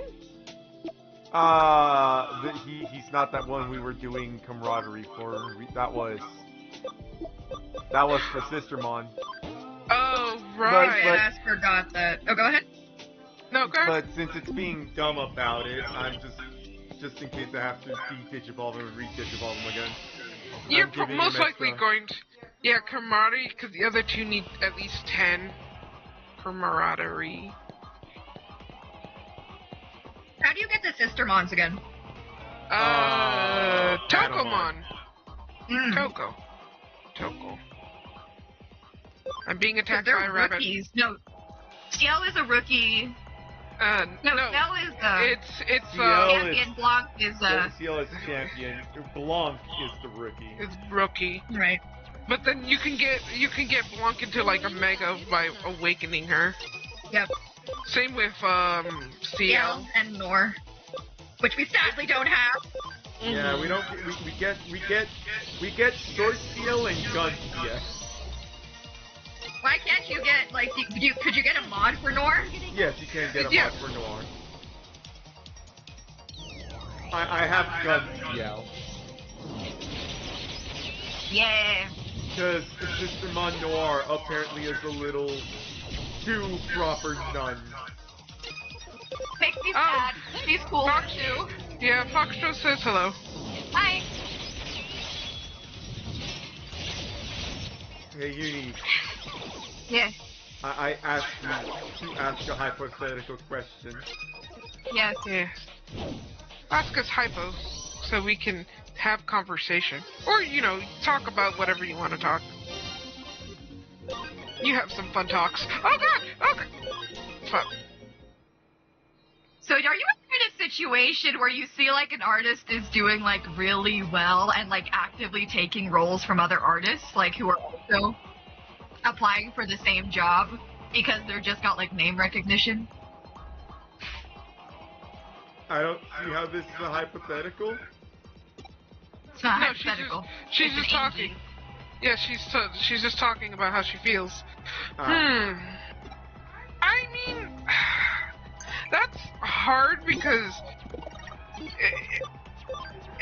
He's not that one we were doing camaraderie for. That was for Sistermon. Oh, right. But- I forgot that. Oh, go ahead. No, go ahead. But since it's being dumb about it, I'm just in case I have to de-digivolve and re-digivolve them again. You're I'm giving most him likely extra. going to... Yeah, camaraderie, because the other two need at least 10 camaraderie. How do you get the Sistermons again? Tokomon. Mm. Toko. I'm being 'Cause attacked by they're a rabbit. rookies. No, Ciel is a rookie. No, Ciel is the it's champion. Blanc is Ciel is champion. Blanc is the rookie. it's rookie. right. But then you can get Blanc into like a mega by awakening her. Yep. Same with Ciel Ciel. and Nor, which we sadly don't have. Yeah, we don't. We get Short Ciel and Gun Ciel. Why can't you get like? Could you get a mod for Nor? Yes, you can get a Yeah. mod for Noir. I have Gun Ciel. Yeah. Because Sistermon Noir apparently is a little too proper nun. Makes me Oh. sad. She's cool Fox- too. Yeah, Foxtrot says hello. Hi. Hey, Uni, Yes. I asked you to ask a hypothetical question. Yes. Yeah. Ask us hypo, so we can have conversation. Or, talk about whatever you want to talk. You have some fun talks. Oh god! Fuck. So are you in a situation where you see like an artist is doing like really well and like actively taking roles from other artists, like who are also applying for the same job because they're just got like name recognition? I don't see how this is a hypothetical. It's not No, hypothetical. She's It's just an talking. aging. Yeah, she's just talking about how she feels. Ah. I mean, that's hard because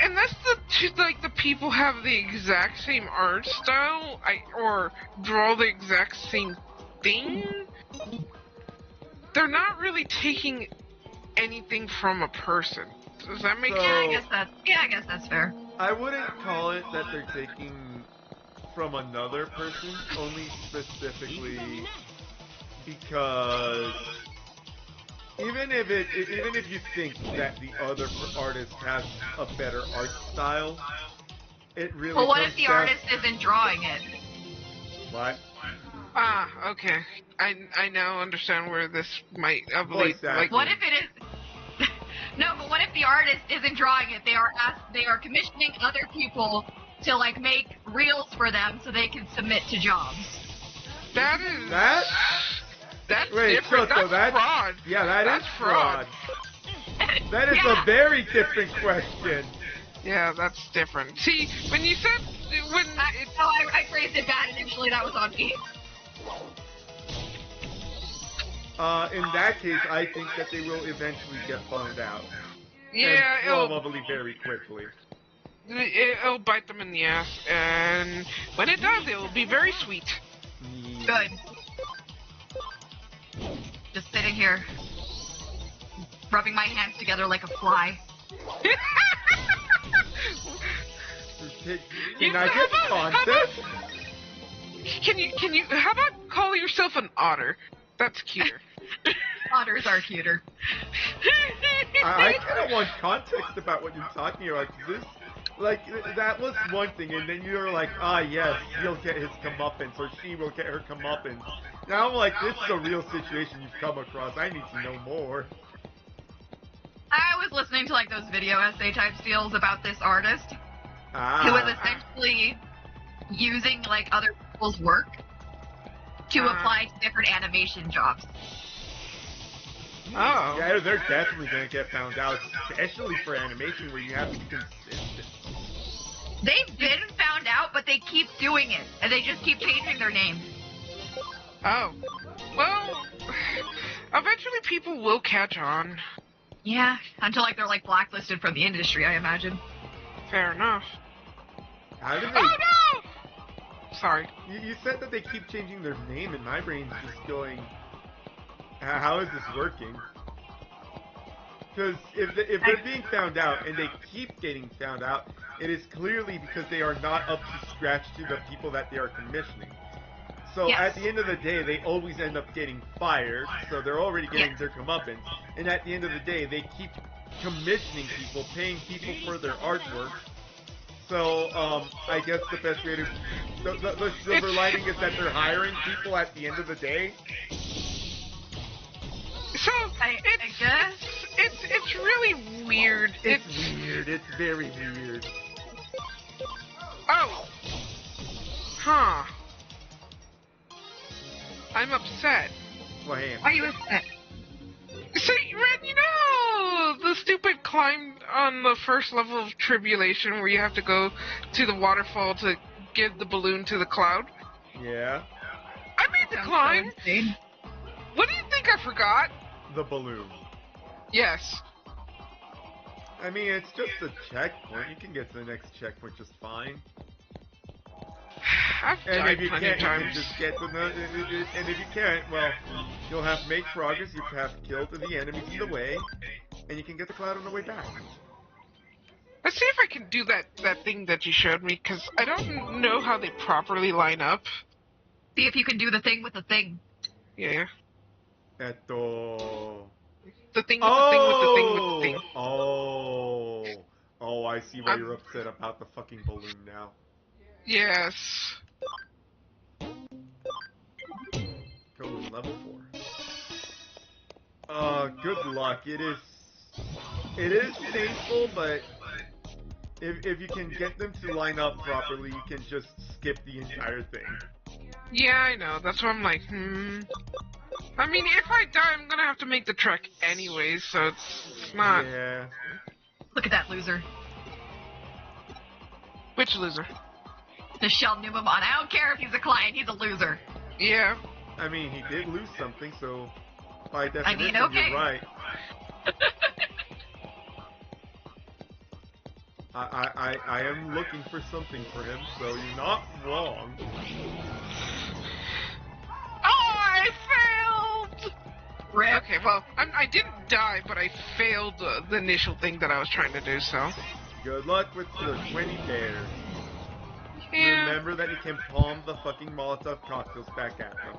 unless the people have the exact same art style, or draw the exact same thing, they're not really taking anything from a person. Does that make So- sense? I guess that's fair. I wouldn't call it that they're taking from another person, only specifically because even if you think that the other artist has a better art style, it really. Well, what comes if the down- artist isn't drawing it? What? Ah, okay. I now understand where this might Voice like. acting. What if it is? No, but what if the artist isn't drawing it? They are commissioning other people to like make reels for them so they can submit to jobs. That is That's Wait, different. so That's that- fraud. Yeah, that's fraud. That is Yeah. a very different question. Yeah, that's different. See, when you said when I phrased it bad initially. That was on me. In that case, I think that they will eventually get found out. yeah, And probably very quickly. it'll bite them in the ass, and when it does, it will be very sweet. Good. Just sitting here, rubbing my hands together like a fly. Can I get context? Can you? How about call yourself an otter? That's cuter. Otters are cuter. I kind of want context about what you're talking about. This, like, that was one thing, and then you're like, ah, yes, he'll get his comeuppance, or she will get her comeuppance. Now I'm like, this is a real situation you've come across. I need to know more. I was listening to like those video essay type deals about this artist who was essentially using like other people's work to apply to different animation jobs. Oh. Yeah, they're definitely gonna get found out, especially for animation where you have to be consistent. They've been found out, but they keep doing it, and they just keep changing their name. Oh. Well, eventually people will catch on. Yeah, until like they're like blacklisted from the industry, I imagine. Fair enough. How do they? Oh no! Sorry. You said that they keep changing their name, and my brain's just going, how is this working? Because if they're being found out, and they keep getting found out, it is clearly because they are not up to scratch to the people that they are commissioning. So Yes. at the end of the day, they always end up getting fired, so they're already getting their comeuppance. And at the end of the day, they keep commissioning people, paying people for their artwork. So, I guess the best way to... The silver lining is that they're hiring people at the end of the day. So, I guess. It's really weird. It's weird. It's very weird. Oh. Huh. I'm upset. Well, hey, Why are you upset? So, Ren, you know the stupid climb on the first level of Tribulation where you have to go to the waterfall to give the balloon to the cloud? yeah, I made the climb. What do you think I forgot? the balloon. Yes. I mean, it's just a checkpoint. You can get to the next checkpoint just fine. I've And died if you plenty can't, of you can times. just get to the... And if you can't, well, you'll have to make progress. You have to kill the enemies in the way, and you can get the cloud on the way back. Let's see if I can do that thing that you showed me, because I don't know how they properly line up. See if you can do the thing with the thing. Yeah. Eto... The thing with the thing with the thing with the thing. Oh, I see why you're upset about the fucking balloon now. Yes. Code level 4. Good luck. It is painful, but if you can get them to line up properly, you can just skip the entire thing. Yeah, I know. That's why I'm like, I mean, if I die, I'm gonna have to make the trek anyways, so it's not... Yeah. Look at that loser. Which loser? Michelle Numamon. I don't care if he's a client, he's a loser. Yeah. I mean, he did lose something, so by definition, okay. you're right. I am looking for something for him, so you're not wrong. Oh, I failed! Rip. Okay, well, I didn't die, but I failed the initial thing that I was trying to do, so... Good luck with the 20 bears. Yeah, Remember that you can palm the fucking Molotov cocktails back at them.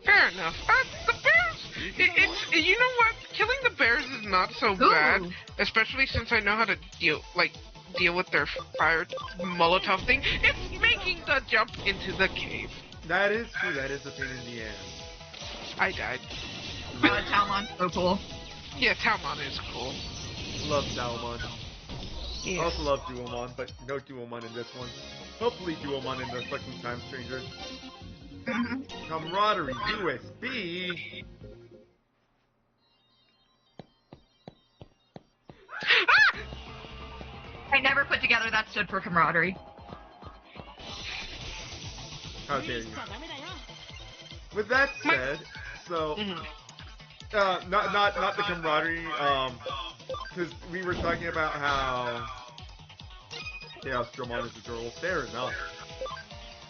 fair enough. The bears, it's you know what? Killing the bears is not so bad, especially since I know how to deal with their fire Molotov thing. It's making the jump into the cave. That is true. That is a pain in the ass. I died. Talmon's so cool. Yeah, Talmon is cool. Love Salmon. Yes. Also love Duomon, but no Duomon in this one. Hopefully Duomon in the fucking Time Stranger. Camaraderie USB. I never put together that stood for camaraderie. How dare you? With that said, so not the camaraderie, because we were talking about how Stromon is a girl. Fair enough.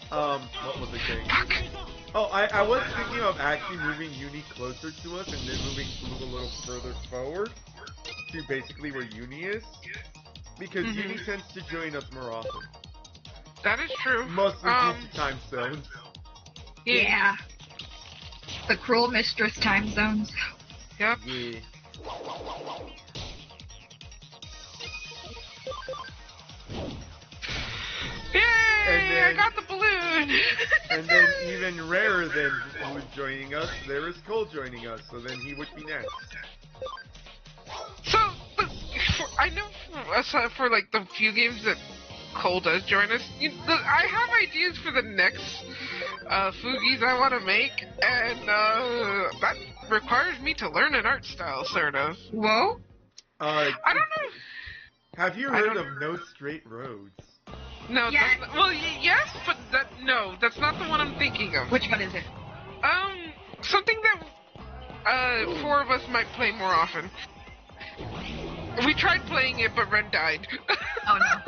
What was I saying? Oh, I was thinking of actually moving Uni closer to us and then move a little further forward to basically where Uni is, because Uni tends to join us more often. That is true. Mostly due to time zones. Yeah. The cruel mistress time zones. Yep. Yeah. Yay! I got the balloon! And then even rarer than Blue joining us, there is Cole joining us, so then he would be next. So, I know for like the few games that Cole does join us, I have ideas for the next Foogies I want to make, and that requires me to learn an art style, sort of. Whoa? I don't know. Have you heard of No Straight Roads? No, Yes. Yes, but that's not the one I'm thinking of. Which one is it? Something that four of us might play more often. We tried playing it, but Ren died. Oh no.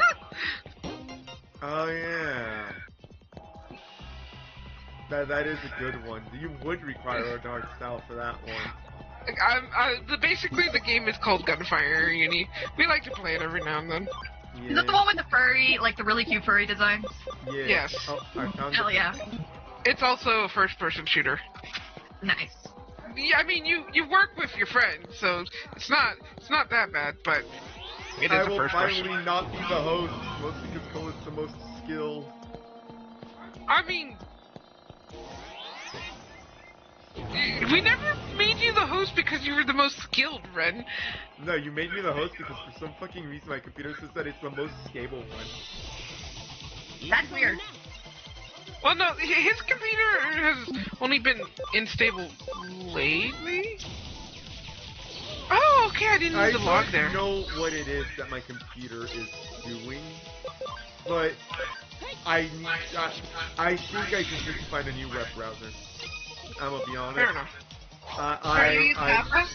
Oh yeah. That is a good one. You would require an art style for that one. Basically, the game is called Gunfire Uni. We like to play it every now and then. Yeah. Is that the one with the furry, like the really cute furry designs? Yeah. Yes. Oh, I found Hell it. yeah. It's also a first-person shooter. Nice. Yeah, I mean, you work with your friends, so it's not that bad, but it is I a will first-person. finally not be the host, mostly because Cole is the most skilled. I mean, we never made you the host because you were the most skilled, Ren. No, you made me the host because for some fucking reason my computer says that it's the most stable one. That's weird. Well, no, his computer has only been unstable lately. Oh, okay, I didn't need the log there. I don't know what it is that my computer is doing, but I think I just need to find a new web browser. I'm gonna be honest. Fair enough. Are you using Opera?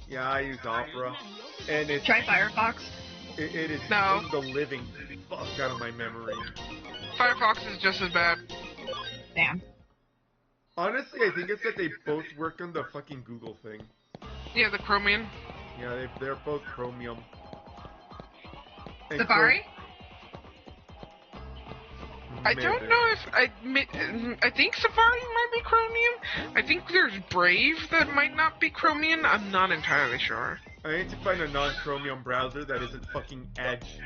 Yeah, I use Opera, and it's Try Firefox. it is No. the living fuck out of my memory. Firefox is just as bad. Damn. Honestly, I think it's that they both work on the fucking Google thing. Yeah, the Chromium. Yeah, they're both Chromium. And Safari? I don't know if I think Safari might be Chromium. I think there's Brave that might not be Chromium. I'm not entirely sure. I need to find a non-Chromium browser that isn't fucking Edge.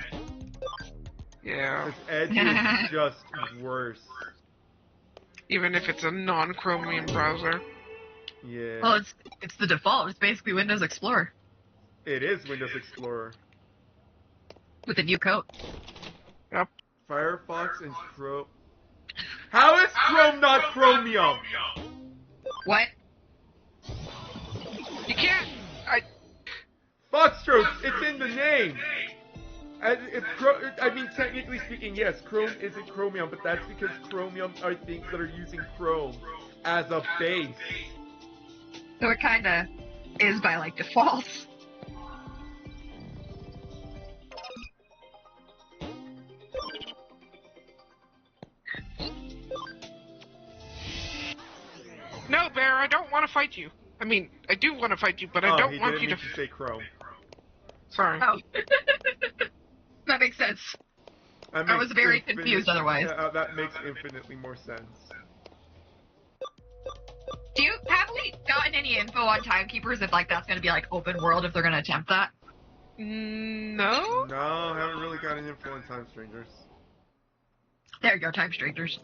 Yeah. Because Edge is just worse. Even if it's a non-Chromium browser. Yeah. Well, it's the default. It's basically Windows Explorer It is Windows Explorer. with a new code. Yep. Firefox and Chrome. How is Chrome not Chromium? What? You can't. Foxtrot, it's in the name. I mean, technically speaking, yes, Chrome isn't Chromium, but that's because Chromium are things that are using Chrome as a base. So it kinda is by like default. No, Bear, I don't want to fight you. I mean, I do want to fight you, but I don't want you to. He didn't mean to say Chrome. Sorry. Oh. That makes sense. I was very confused otherwise. That makes infinitely more sense. Have we gotten any info on timekeepers if like that's gonna be like open world if they're gonna attempt that? No? No, I haven't really got any info on Time Strangers. There you go, time strangers.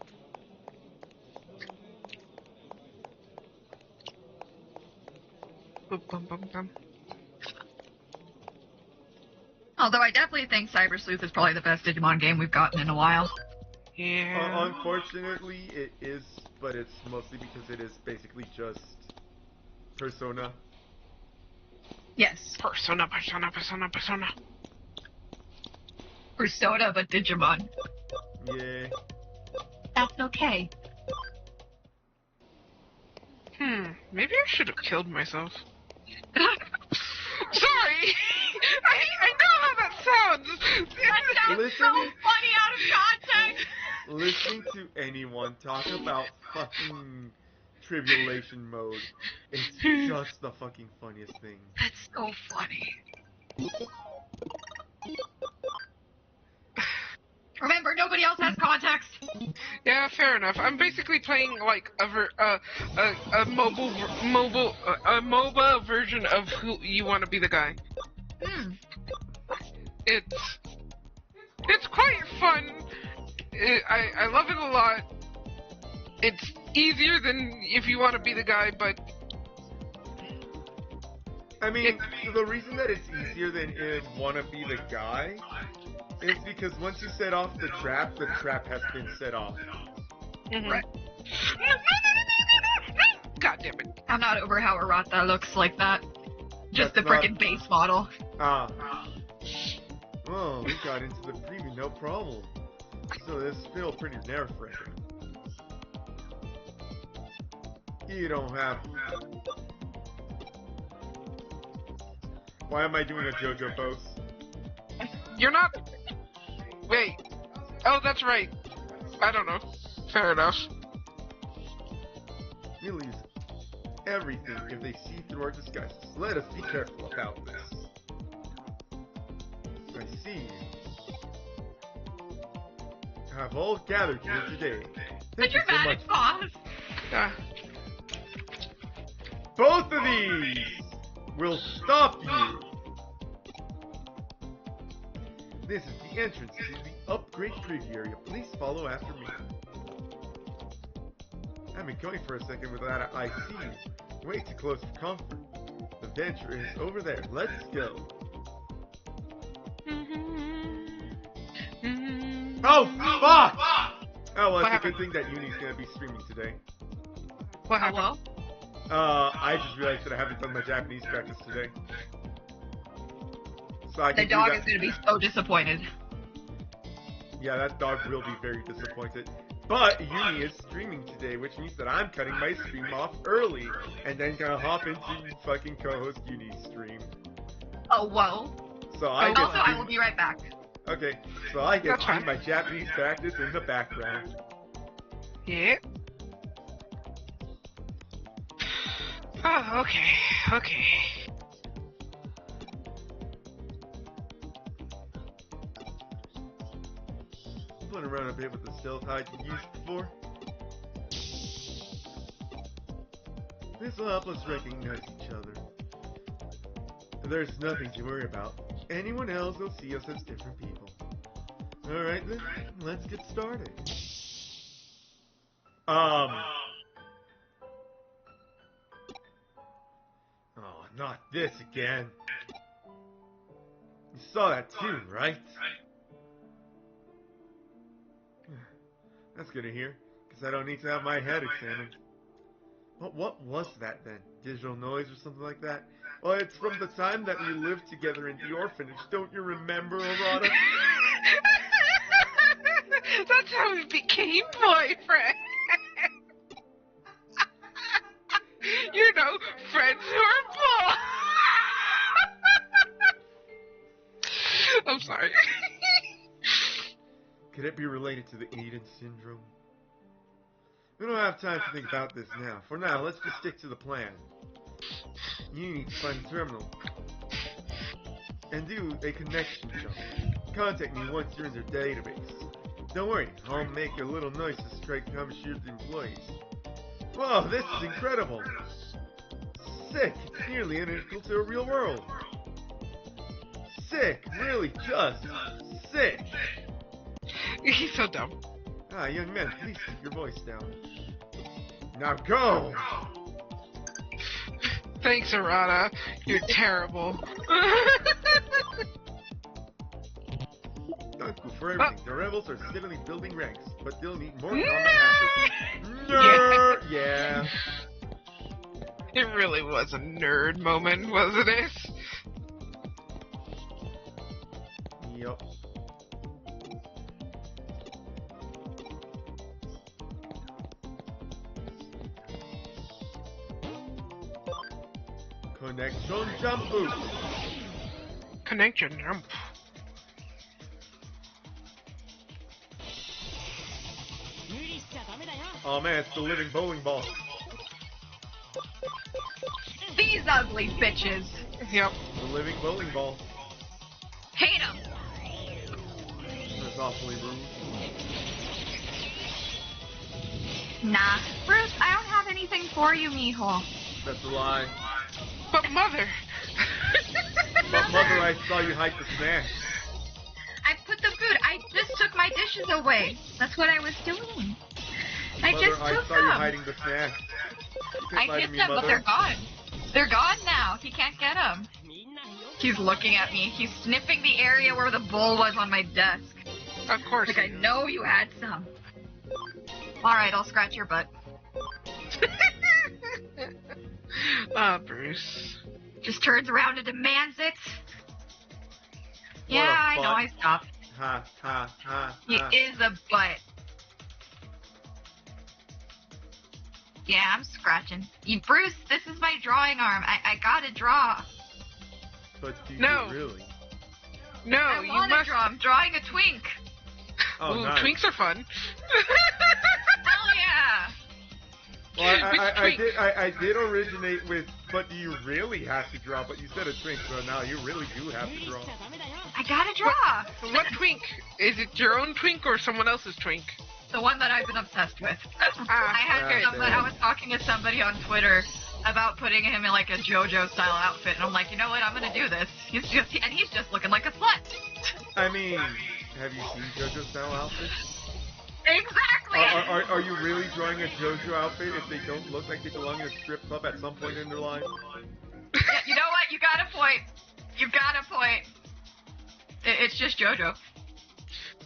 Boom, bum, bum, bum. Although I definitely think Cyber Sleuth is probably the best Digimon game we've gotten in a while. Yeah. Unfortunately, it is, but it's mostly because it is basically just Persona. Yes. Persona. Persona, but Digimon. Yeah. That's okay. Maybe I should have killed myself. Sorry! I know how that sounds! That sounds so funny out of context! Listening to anyone talk about fucking tribulation mode, it's just the fucking funniest thing. That's so funny. Remember, nobody else has context. Yeah, fair enough. I'm basically playing like a MOBA version of Who You Want to Be the Guy. It's quite fun. I love it a lot. It's easier than If You Want to Be the Guy, but I mean, the reason that it's easier than Wanna Be the Guy is because once you set off the trap has been set off. Right. God damn it. I'm not over how Arata looks like that. Just That's the frickin' base model. Oh, we got into the preview, no problem. So this feels pretty nerve-wracking. You don't have... Why am I doing a JoJo pose? You're not... Wait. Oh, that's right. I don't know. Fair enough. We lose everything if they see through our disguises. Let us be careful about this. I see you have all gathered here today. Thank you so much. Boss. Both of these will stop you. This is the entrance to the upgrade preview area. Please follow after me. I've been going for a second without I see you. Way too close for comfort. The venture is over there. Let's go. Oh, fuck! Oh, well, it's a good thing that Uni's gonna be streaming today. What happened? Hello? I just realized that I haven't done my Japanese practice today. So I can The dog do is that. gonna be so disappointed. Yeah, that dog will be very disappointed. But Uni is streaming today, which means that I'm cutting my stream off early and then gonna hop into fucking co-host Uni's stream. Oh, whoa. So I get Also, I will be right back. Okay, so I get That's to do fine. my Japanese practice in the background. Yeah. Oh, okay. Playing around a bit with the stealth hide you used before. This will help us recognize each other. There's nothing to worry about. Anyone else will see us as different people. Alright then, let's get started. Oh, not this again. You saw that too, right? That's good to hear, because I don't need to have my head examined. What was that then? Digital noise or something like that? Well, it's from the time that we lived together in the orphanage. Don't you remember, Arata? That's how we became boyfriend. You know, friends who are both. I'm sorry. Could it be related to the Eden syndrome? We don't have time to think about this now. For now, let's just stick to the plan. You need to find the terminal and do a connection jump. Contact me once you're in their database. Don't worry, I'll make a little noise to strike Kamishira's employees. Whoa, this is incredible! Sick! It's nearly identical to a real world! Sick! Really just sick! He's so dumb. Ah, young man, please keep your voice down. Now go! Thanks, Arata. You're terrible. Thank you for everything. The rebels are steadily building ranks, but they'll need more combat hackers. Nerd! Yeah. It really was a nerd moment, wasn't it? Yup. Connection jump boost. Connection jump. Oh man, it's the living bowling ball. These ugly bitches. Yep. The living bowling ball. Hate them. That's awfully rude. Nah. Bruce, I don't have anything for you, mijo. That's a lie. But mother. But mother, I saw you hide the snack. I put the food. I just took my dishes away. That's what I was doing. I Mother, just I took saw them. you hiding the snack. I hit them, but they're gone. They're gone now. He can't get them. He's looking at me. He's sniffing the area where the bowl was on my desk. Of course. Like, I know you had some. Alright, I'll scratch your butt. Ah, Bruce. Just turns around and demands it. Yeah, I know, I stopped. Ha, ha, ha, He ha. is a butt. Yeah, I'm scratching. Bruce, this is my drawing arm. I gotta draw. But do you No. really? No, I you wanna must. draw. I'm drawing a twink. Oh, Ooh, nice. twinks are fun. Hell yeah. Well, Which twink? I did originate with, but do you really have to draw? But you said a twink, so now you really do have to draw. I gotta draw. What twink? Is it your own twink or someone else's twink? The one that I've been obsessed with. Ah, I had okay. I was talking to somebody on Twitter about putting him in like a JoJo style outfit, and I'm like, you know what? I'm gonna do this. He's just looking like a slut. I mean, have you seen JoJo style outfits? Exactly. Are you really drawing a JoJo outfit if they don't look like they belong in a strip club at some point in their life? Yeah, you know what? You got a point. You got a point. It's just JoJo.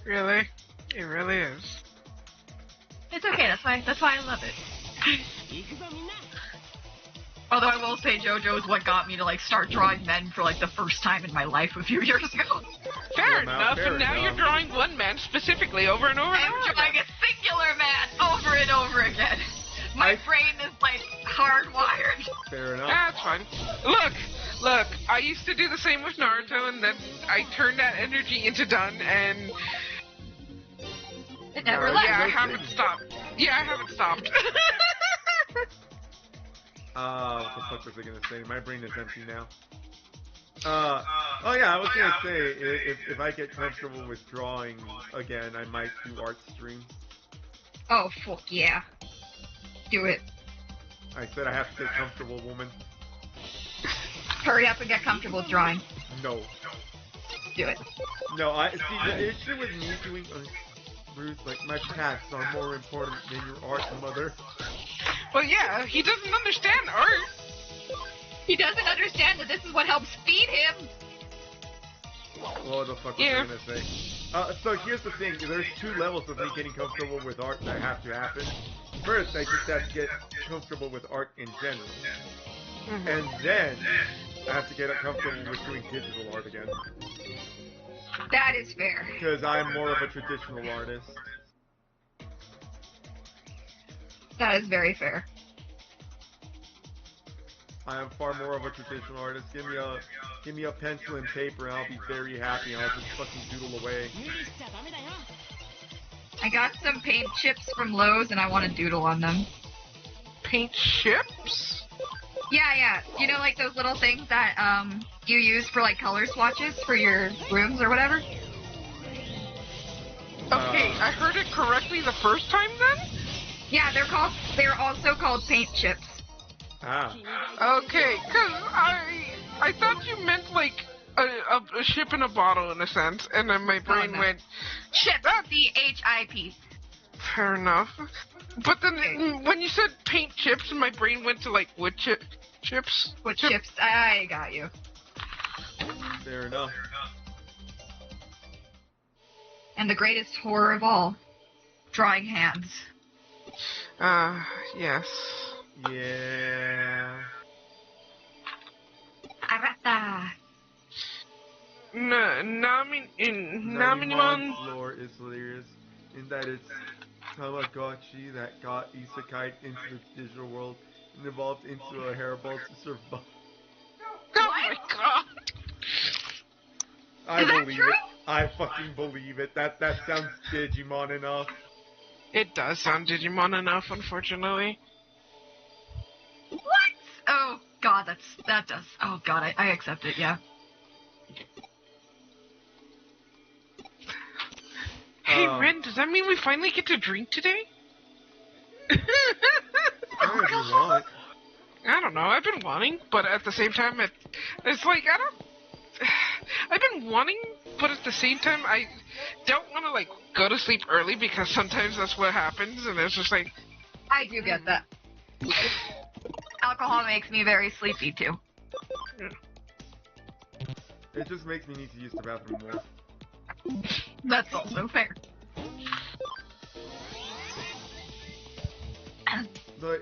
Really? It really is. It's okay. That's why I love it. Although I will say JoJo is what got me to like start drawing men for like the first time in my life a few years ago. Fair Well, enough, fair and now enough. you're drawing one man specifically over and over and I'm over. drawing a singular man over and over again. My brain is like hardwired. Fair enough. That's fine. Look, I used to do the same with Naruto, and then I turned that energy into done, and It never Alright, left. yeah, I no haven't kidding. stopped. Yeah, I haven't stopped. What the fuck was I gonna say? My brain is empty now. Oh yeah, I was gonna say, if I get comfortable with drawing again, I might do art streams. Oh fuck yeah. Do it. I said I have to get comfortable, woman. Hurry up and get comfortable with drawing. No. Do it. No, I see the issue with me doing Ruth, like my packs are more important than your art, mother. Well, yeah, he doesn't understand art. He doesn't understand that this is what helps feed him. What the fuck was Yeah. I gonna say? So here's the thing, there's two levels of me getting comfortable with art that have to happen. First, I just have to get comfortable with art in general. And then, I have to get comfortable with doing digital art again. That is fair. Because I'm more of a traditional artist. That is very fair. I am far more of a traditional artist. Give me a pencil and paper and I'll be very happy and I'll just fucking doodle away. I got some paint chips from Lowe's and I want to doodle on them. Paint chips? Yeah. You know, like those little things that you use for like color swatches for your rooms or whatever? Okay, I heard it correctly the first time then? Yeah, they're also called paint chips. Ah. Okay, cause I thought you meant like a ship in a bottle in a sense, and then my brain no. went, Chips, CHIP. fair enough. But then when you said paint chips, my brain went to like wood chips. What chips? I got you. Fair enough. And the greatest horror of all, drawing hands. Yes. Yeah. Arata. Naminimon. Nanimon's lore is hilarious in that it's Tamagotchi that got isekai'd into the digital world and evolved into a hairball to survive. my god. I Is that believe true? it. I fucking believe it. That sounds Digimon enough. It does sound Digimon enough, unfortunately. What? Oh god, that does. Oh god, I accept it. Yeah. Hey, Ren, does that mean we finally get to drink today? Yeah, if you want. I don't know. I've been wanting, but at the same time, it's like I've been wanting, but at the same time, I don't want to like go to sleep early because sometimes that's what happens, and it's just like I do get that. Alcohol makes me very sleepy too. It just makes me need to use the bathroom more. That's also fair. But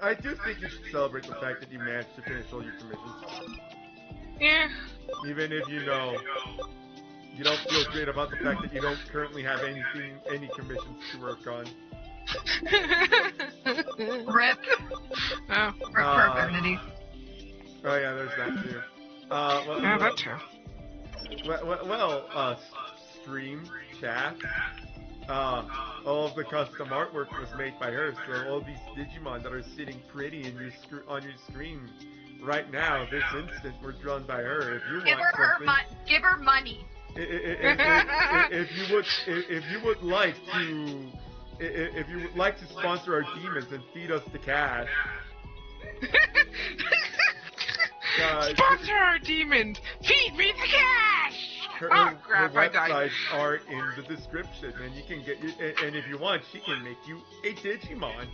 I do think you should celebrate the fact that you managed to finish all your commissions. yeah. Even if you know you don't feel great about the fact that you don't currently have any commissions to work on. Rip. Oh, Rip for eternity. Oh yeah, there's that too. yeah, that too. Stream, chat, all of the custom artwork was made by her, so all these Digimon that are sitting pretty in on your screen right now, this instant, were drawn by her. If you Give want her something, give her money. if you would like to sponsor our demons and feed us the cash. Sponsor our demons! Feed me the cash! Her Crap, I died. websites are in the description, and you can and if you want, she can make you a Digimon.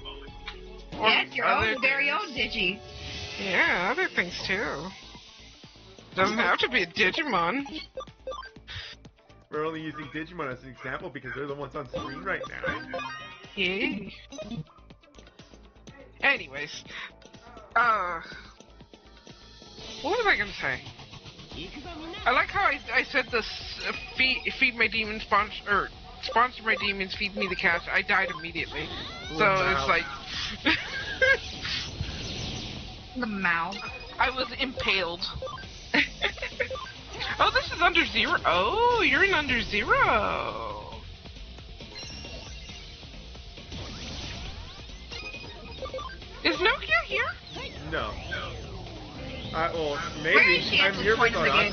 Yes, your other own very things. own Digi. Yeah, other things too. Doesn't have to be a Digimon. We're only using Digimon as an example because they're the ones on screen right now. Yay. Anyways, what was I gonna say? I like how I said this feed my demons sponsor my demons, feed me the cash. I died immediately. So it's like The mouth. I was impaled. Oh, this is Under Zero. Oh, you're in Under Zero. Is Nokia here? No. Well, maybe. Where is she at I'm this here point with in the game?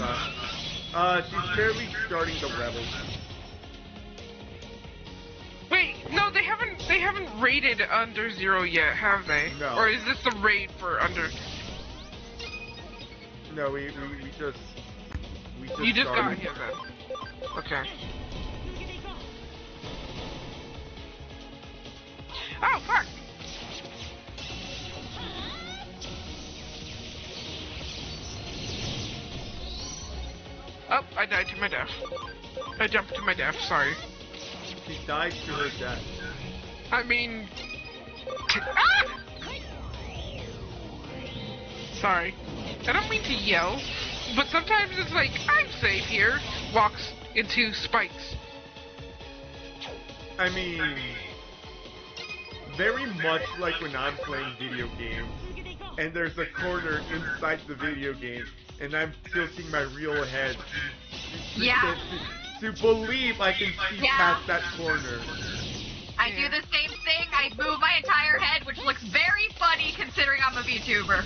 Arata. She's barely starting the rebels. Wait, no, they haven't raided Under Zero yet, have they? No. Or is this the raid for Under? No, we just You just got started. here then. Okay. Oh fuck! Oh, I died to my death. I jumped to my death, sorry. She died to her death. I mean... Ah! Sorry. I don't mean to yell, but sometimes it's like, I'm safe here. Walks into spikes. I mean, very much like when I'm playing video games, and there's a corner inside the video game, and I'm tilting my real head Yeah. to believe I can see Yeah. past that corner. I do the same thing. I move my entire head, which looks very funny considering I'm a VTuber.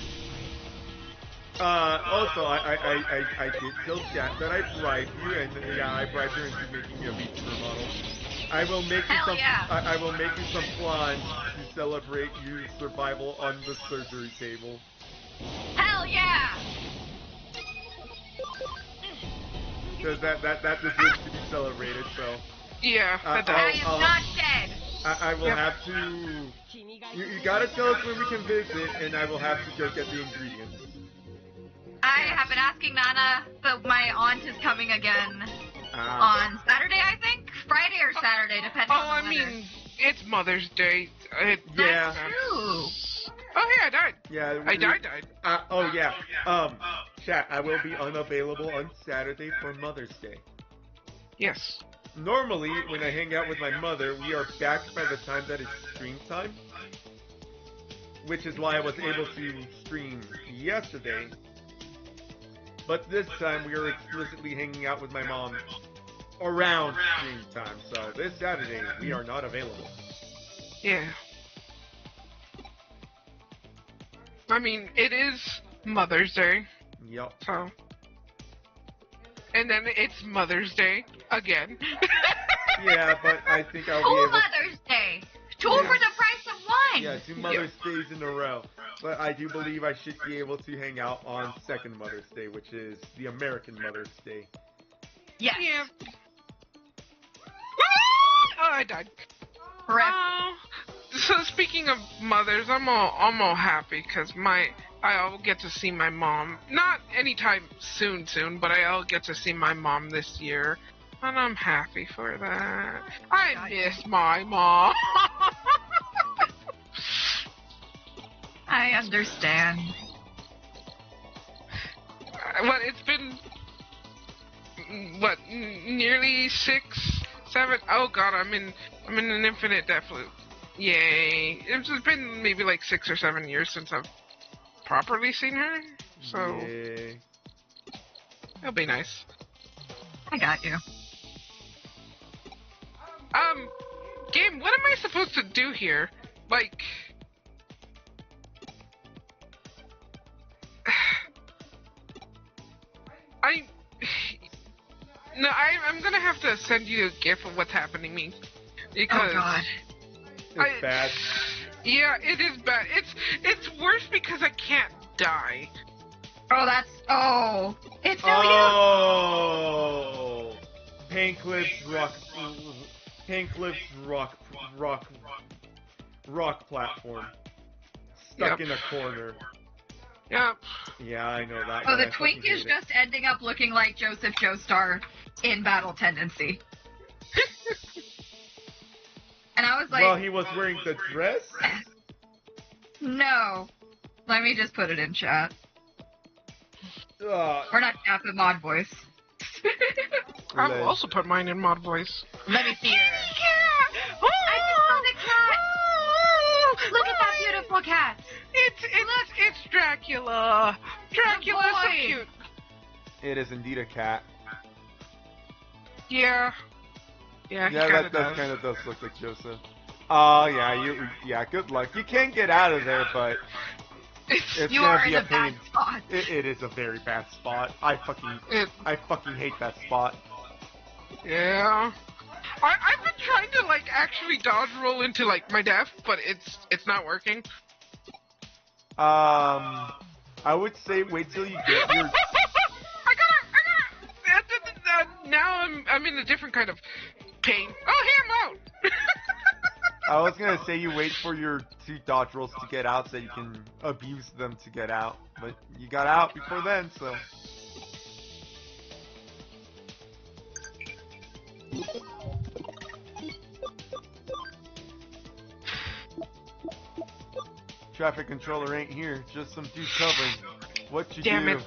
Also, I did tell chat that I bribed you, and yeah, I bribed her into making me a VTuber model. I will make you Hell some. yeah. I will make you some flan to celebrate your survival on the surgery table. Hell yeah! Because that deserves to be celebrated. So Yeah, that I does. am not dead. I will Yep. have to. You gotta tell us when we can visit, and I will have to go get the ingredients. I have been asking Nana, but my aunt is coming again Ah. on Saturday, I think? Friday or Saturday, depending Oh, on I the weather. mean, it's Mother's Day. Yeah. True. Oh, hey, I died. Yeah. I died. Oh yeah. Chat. I will be unavailable on Saturday for Mother's Day. Yes. Normally, when I hang out with my mother, we are back by the time that it's stream time. Which is why I was able to stream yesterday. But this time we are explicitly hanging out with my mom around screen time. So this Saturday we are not available. Yeah. I mean, it is Mother's Day, Yup. so. And then it's Mother's Day again. Yeah, but I think I'll be Two able. Mother's Day. Two for the price of one. Yeah, 2 Mother's Days in a row. But I do believe I should be able to hang out on second Mother's Day, which is the American Mother's Day. Yes. Yeah. Oh, I died. Correct. So speaking of mothers, I'm all happy because I'll get to see my mom. Not anytime soon, but I'll get to see my mom this year, and I'm happy for that. I miss my mom. I understand. What, it's been nearly 6, 7? Oh God, I'm in an infinite death loop. Yay! It's been maybe like 6 or 7 years since I've properly seen her, so Yay. it'll be nice. I got you. Game, what am I supposed to do here? Like, I'm gonna have to send you a gif of what's happening to me. Because Oh God. It's bad. Yeah, it is bad. It's worse because I can't die. Oh, it's no use. Oh! Pancliff's rock platform. Stuck Yep. in a corner. Yep. Yeah, I know that. So one. the I twink fucking is hate it. just ending up looking like Joseph Joestar in Battle Tendency. And I was like, Well, he was wearing the dress? no. Let me just put it in chat. Or not chat, but mod voice. I'll Len. also put mine in mod voice. Let me see her. Oh! I just saw the cat. Look at that beautiful cat. It's Dracula. Dracula's so boy. cute. It is indeed a cat. Yeah. Yeah, he Yeah, kinda that does. kind of does look like Joseph. Oh, yeah, good luck. You can get out of there, but it's You gonna are be in a a bad pain. spot. It is a very bad spot. I fucking hate that spot. Yeah. I've been trying to like actually dodge roll into like my death, but it's not working. I would say wait till you get your. I got her! Now I'm in a different kind of pain. Oh, hey, I'm out! I was gonna say you wait for your 2 dodge rolls to get out so you can abuse them to get out, but you got out before then, so. Traffic controller ain't here, just some dude covering. What you Damn do? it.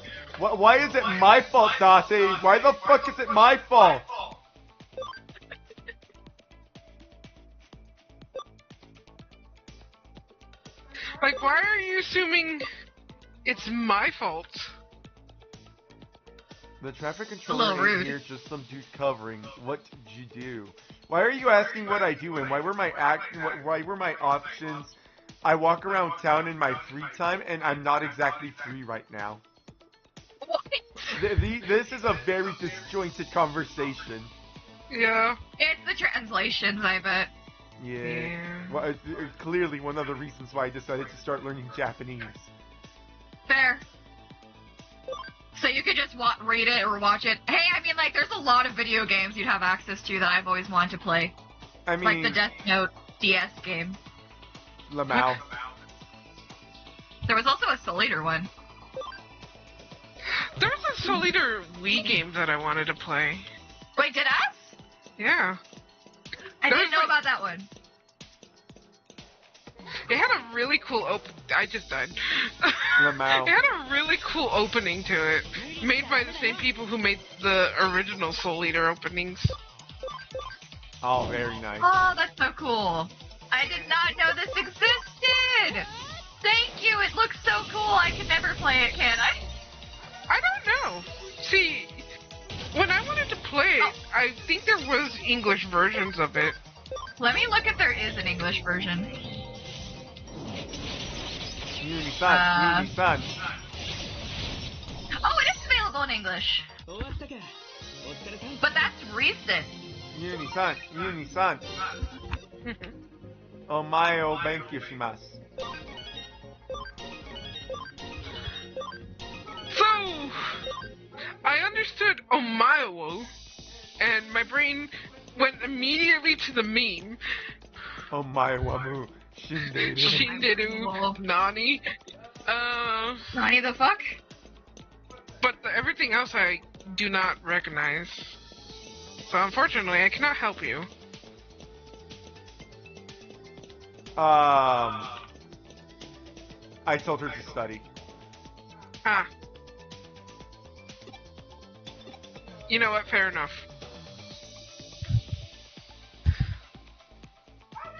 Why is it my fault, Date? Why the fuck is it my fault? Like, why are you assuming it's my fault? The traffic little controller ain't rude. here, just some dude covering. What did you do? Why are you asking what I do and why were my options? I walk around town in my free time and I'm not exactly free right now. What? This is a very disjointed conversation. Yeah. It's the translations, I bet. Yeah. Well, it's clearly one of the reasons why I decided to start learning Japanese. Fair. So you could just read it or watch it. Hey, I mean, like, there's a lot of video games you'd have access to that I've always wanted to play. I mean, Like the Death Note DS game. Lamau. There was also a Soul Eater one. There was a Soul Eater Wii game that I wanted to play. Wait, did us? Yeah. I There didn't was, know like- about that one. It had a really cool I just died. Lamau. It had a really cool opening to it. Made by the same people who made the original Soul Eater openings. Oh, very nice. Oh, that's so cool. I did not know this existed. Thank you. It looks so cool. I can never play it, can I? I don't know. I think there was English versions of it. Let me look if there is an English version. Yumi-san, Yumi-san. Oh, it is available in English. But that's recent. Yumi-san, Yumi-san. Omae o benkyu shimasu. So, I understood Omaewo, and my brain went immediately to the meme. Omae wa mu shinderu. Shinderu, Nani. Nani the fuck? But everything else I do not recognize. So unfortunately, I cannot help you. I told her to study. Ah. You know what? Fair enough.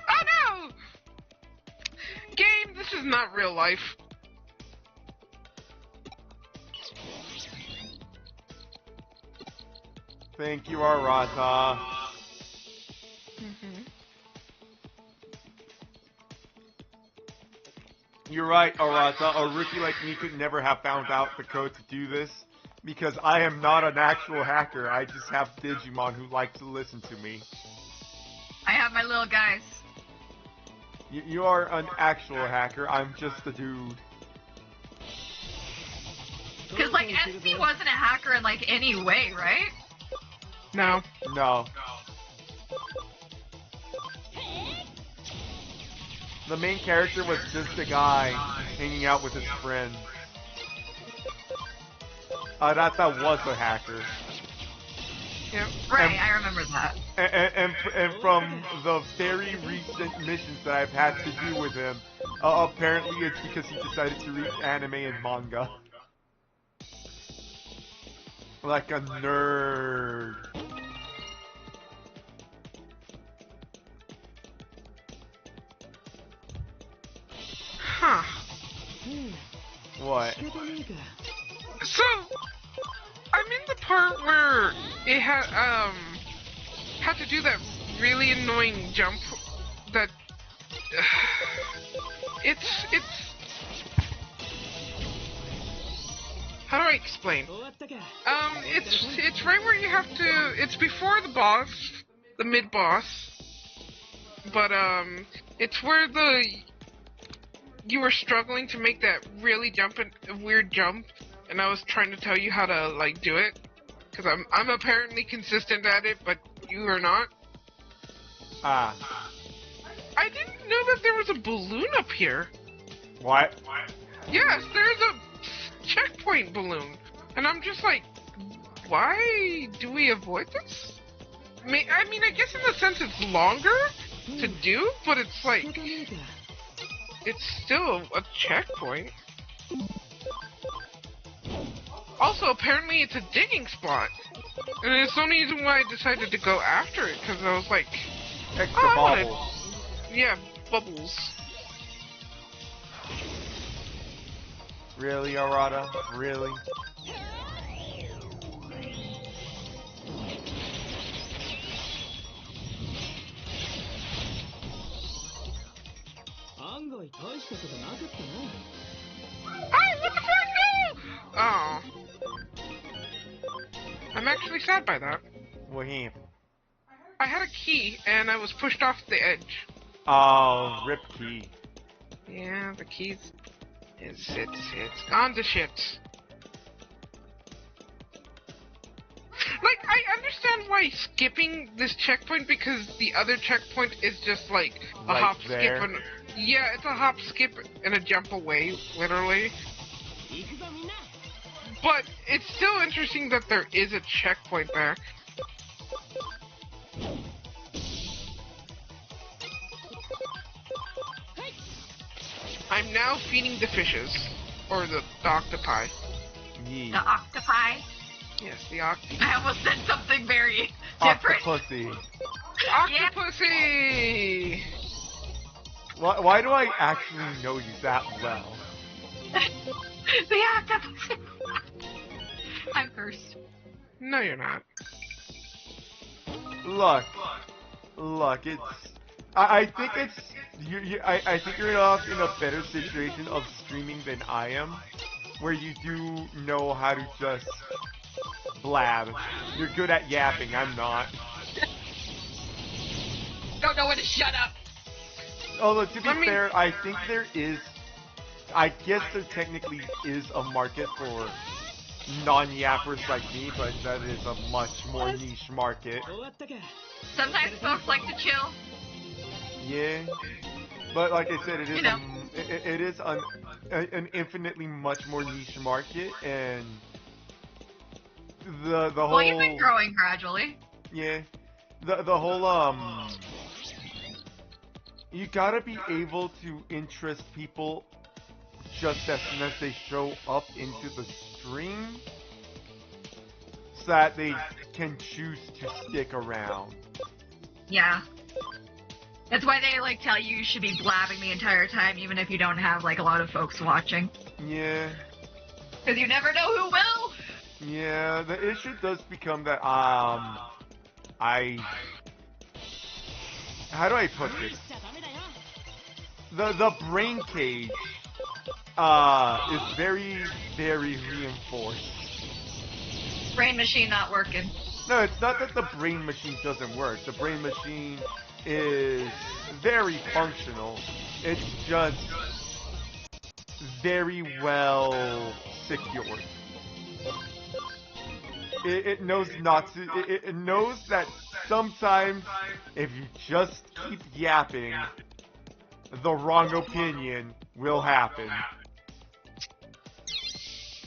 Oh no! Game, this is not real life. Thank you, Arata. You're right, Arata. A rookie like me could never have found out the code to do this, because I am not an actual hacker. I just have Digimon who like to listen to me. I have my little guys. You are an actual hacker. I'm just a dude. Because, like, SC wasn't a hacker in, like, any way, right? No. No. The main character was just a guy hanging out with his friends. Arata was a hacker. Yep. Right, I remember that. And from the very recent missions that I've had to do with him, apparently it's because he decided to read anime and manga. Like a nerd. Huh. What? So, I'm in the part where it had to do that really annoying jump that it's how do I explain? It's right where you have to, it's before the boss, the mid boss, but it's where you were struggling to make that really weird jump, and I was trying to tell you how to, like, do it, because I'm apparently consistent at it, but you are not. Ah. I didn't know that there was a balloon up here. What? Yes, there's a checkpoint balloon, and I'm just like, why do we avoid this? I mean, I guess in the sense it's longer to do, but it's like, it's still a checkpoint. Also, apparently it's a digging spot. And it's the only reason why I decided to go after it, because I was like, Extra bubbles. Yeah, bubbles. Really, Arata? Really? Oh, what the fuck? No! Oh. I'm actually sad by that. What happened? I had a key, and I was pushed off the edge. Oh, rip key. Yeah, the key's... It's gone to shit. Like, I understand why skipping this checkpoint, because the other checkpoint is just like a Right hop, there. skip, and... Yeah, it's a hop, skip, and a jump away, literally. But it's still interesting that there is a checkpoint there. I'm now feeding the fishes. Or the octopi. The octopi. Yes, the octopi. I almost said something very different. Octopussy. Octopussy! Why do I actually know you that well? The octopus. I'm cursed. No, you're not. Look, it's. I think it's. I think you're off in a better situation of streaming than I am, where you do know how to just blab. You're good at yapping. I'm not. Don't know when to shut up. Although to be fair, I think there is. I guess there technically is a market for non-yappers like me, but that is a much more niche market. Sometimes folks like to chill. Yeah, but like I said, it is You know. it is an infinitely much more niche market, and the whole. Well, you've been growing gradually. Yeah, the whole you gotta be able to interest people just as soon as they show up into the stream, so that they can choose to stick around. Yeah. That's why they like tell you should be blabbing the entire time, even if you don't have like a lot of folks watching. Yeah. Because you never know who will. Yeah, the issue does become that how do I put this? The brain cage is very, very reinforced. Brain machine not working. No, it's not that the brain machine doesn't work. The brain machine is very functional. It's just very well secured. It knows not to. It knows that sometimes if you just keep yapping, the wrong opinion will happen.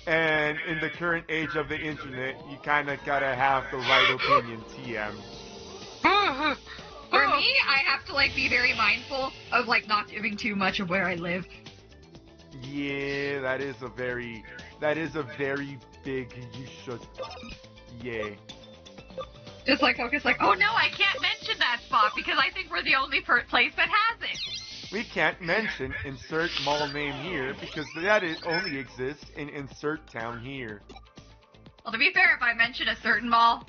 And in the current age of the internet, you kind of gotta have the right opinion, TM. For me, I have to like be very mindful of like not giving too much of where I live. Yeah, that is a very big. You should. Yeah. Just like focus, like, oh no, I can't mention that spot because I think we're the only place that has it. We can't mention insert mall name here because that only exists in insert town here. Well, to be fair, if I mention a certain mall,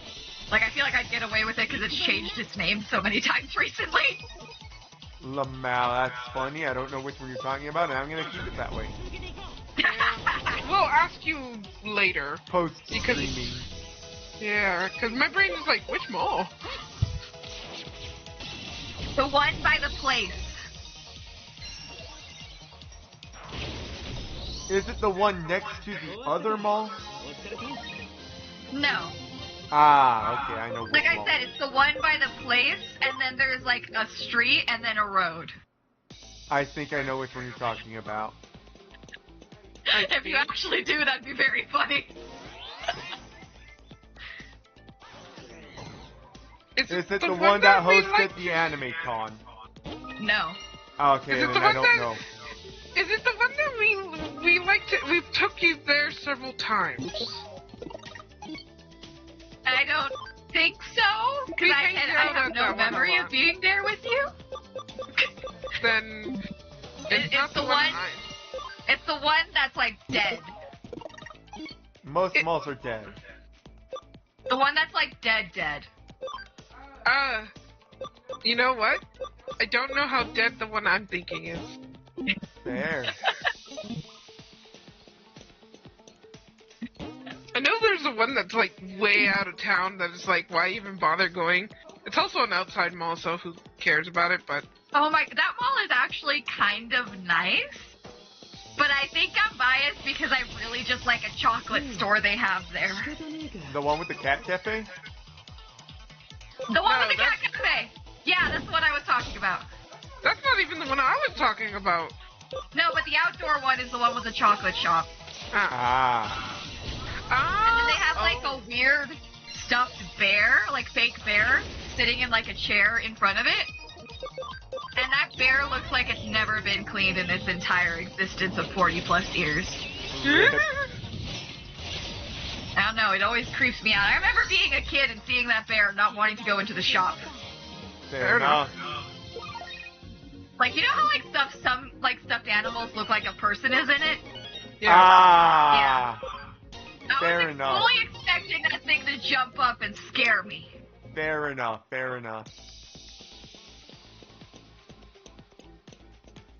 like I feel like I'd get away with it because it's changed its name so many times recently. Lamal, that's funny. I don't know which one you're talking about, and I'm gonna keep it that way. We'll ask you later. Post-streaming. Yeah, because my brain is like, which mall? The one by the place. Is it the one next to the other mall? No. Ah, okay, I know which Like I mall. said, it's the one by the place, and then there's like a street and then a road. I think I know which one you're talking about. If you actually do, that'd be very funny. Is it the one that hosted the Anime Con? No. Okay, then I don't know. Is it the one that we like to? We took you there several times. I don't think so, because I have no memory of being there with you. Then It's not the the one. one. It's the one that's like dead. Most malls are dead. The one that's like dead. You know what? I don't know how dead the one I'm thinking is. There. I know there's a one that's like way out of town that is like, why even bother going? It's also an outside mall, so who cares about it, but... Oh my, that mall is actually kind of nice. But I think I'm biased because I really just like a chocolate store they have there. The one with the cat cafe? The one No, with the cat cafe. Yeah, that's what I was talking about. That's not even the one I was talking about. No, but the outdoor one is the one with the chocolate shop. Ah. And then they have like a weird stuffed bear, like fake bear, sitting in like a chair in front of it. And that bear looks like it's never been cleaned in its entire existence of 40 plus years. I don't know, it always creeps me out. I remember being a kid and seeing that bear and not wanting to go into the shop. Fair enough. Like, you know how like stuffed animals look like a person is in it? Yeah. Ah. I Fair was enough. fully expecting that thing to jump up and scare me. Fair enough, fair enough.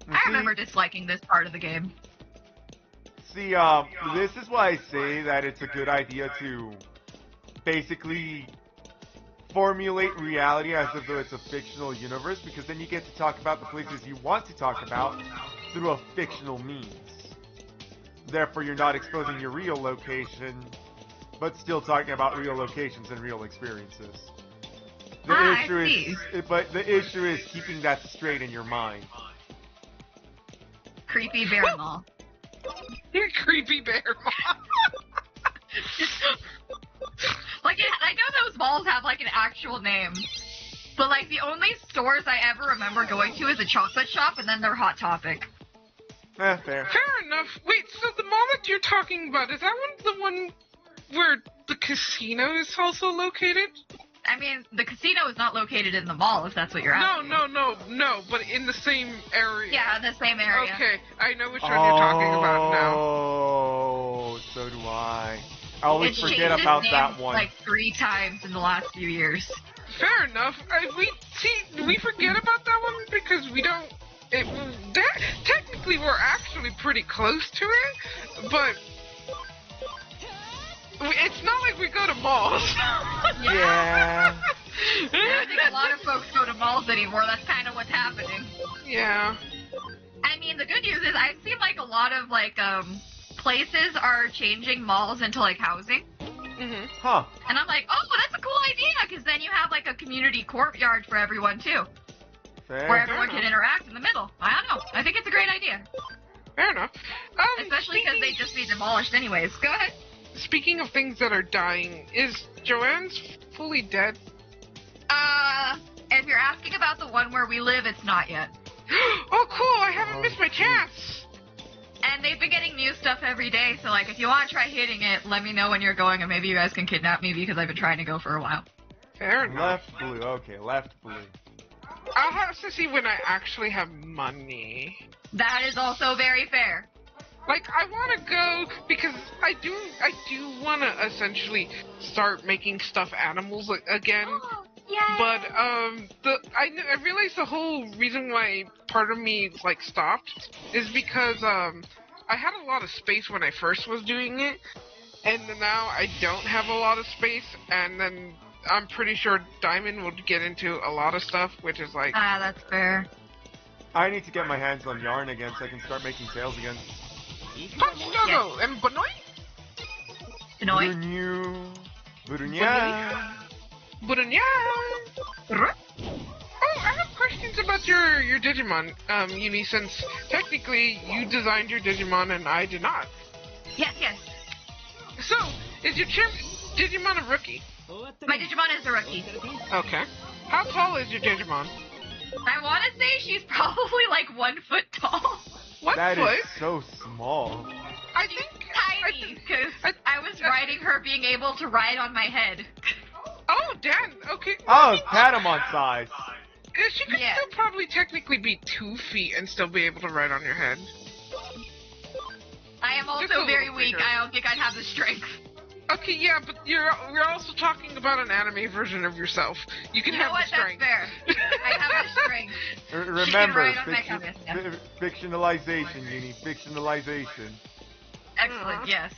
I remember disliking this part of the game. See, this is why I say that it's a good idea to basically formulate reality as if though it's a fictional universe, because then you get to talk about the places you want to talk about through a fictional means. Therefore, you're not exposing your real location, but still talking about real locations and real experiences. But the issue is keeping that straight in your mind. Creepy bear mall. Creepy bear mall. Like, I know those malls have, like, an actual name. But, like, the only stores I ever remember going to is a chocolate shop and then their Hot Topic. Fair. Fair enough. Wait, so the mall that you're talking about, is that the one where the casino is also located? I mean, the casino is not located in the mall, if that's what you're asking. No, but in the same area. Yeah, in the same area. Okay, I know which one you're talking about now. Oh, so do I. I always It's forget changed about its that name, one. like 3 times in the last few years. Fair enough. We forget about that one because we don't. Technically, we're actually pretty close to it, but it's not like we go to malls. Yeah. I think a lot of folks go to malls anymore. That's kind of what's happening. Yeah. I mean, the good news is I've seen, like, a lot of, like, places are changing malls into, like, housing. Mm-hmm. Huh. And I'm like, oh, that's a cool idea, because then you have, like, a community courtyard for everyone, too. Fair. Where everyone can interact in the middle. I don't know. I think it's a great idea. Fair enough. Especially because they'd just be demolished anyways. Go ahead. Speaking of things that are dying, is Joanne's fully dead? If you're asking about the one where we live, it's not yet. Oh, cool! I haven't missed my chance! And they've been getting new stuff every day, so, like, if you want to try hitting it, let me know when you're going, and maybe you guys can kidnap me because I've been trying to go for a while. Fair enough. Left blue. Okay, left blue. I'll have to see when I actually have money. That is also very fair. Like, I want to go because I do want to essentially start making stuffed animals again. Oh, yay. But I realized the whole reason why part of me like stopped is because I had a lot of space when I first was doing it, and now I don't have a lot of space, and then I'm pretty sure Diamond would get into a lot of stuff, which is like... Ah, that's fair. I need to get my hands on yarn again so I can start making tails again. Punch Doggo and Benoit? Benoit? Burunya. Burunya. Oh, I have questions about your Digimon, Uni, since technically you designed your Digimon and I did not. Yes. So, is your Digimon a rookie? My Digimon is a rookie. Okay. How tall is your Digimon? I want to say she's probably like 1 foot tall. That is so small. I think tiny, because I was riding her being able to ride on my head. Oh, damn. Okay. Oh, Patamon size. She could still probably technically be 2 feet and still be able to ride on your head. I am also very weak. I don't think I'd have the strength. Okay, yeah, but you're also talking about an anime version of yourself. You can have the strength. That's fair. I have the strength. Remember, Yeah. fictionalization, Uni. Fictionalization. Excellent, yes.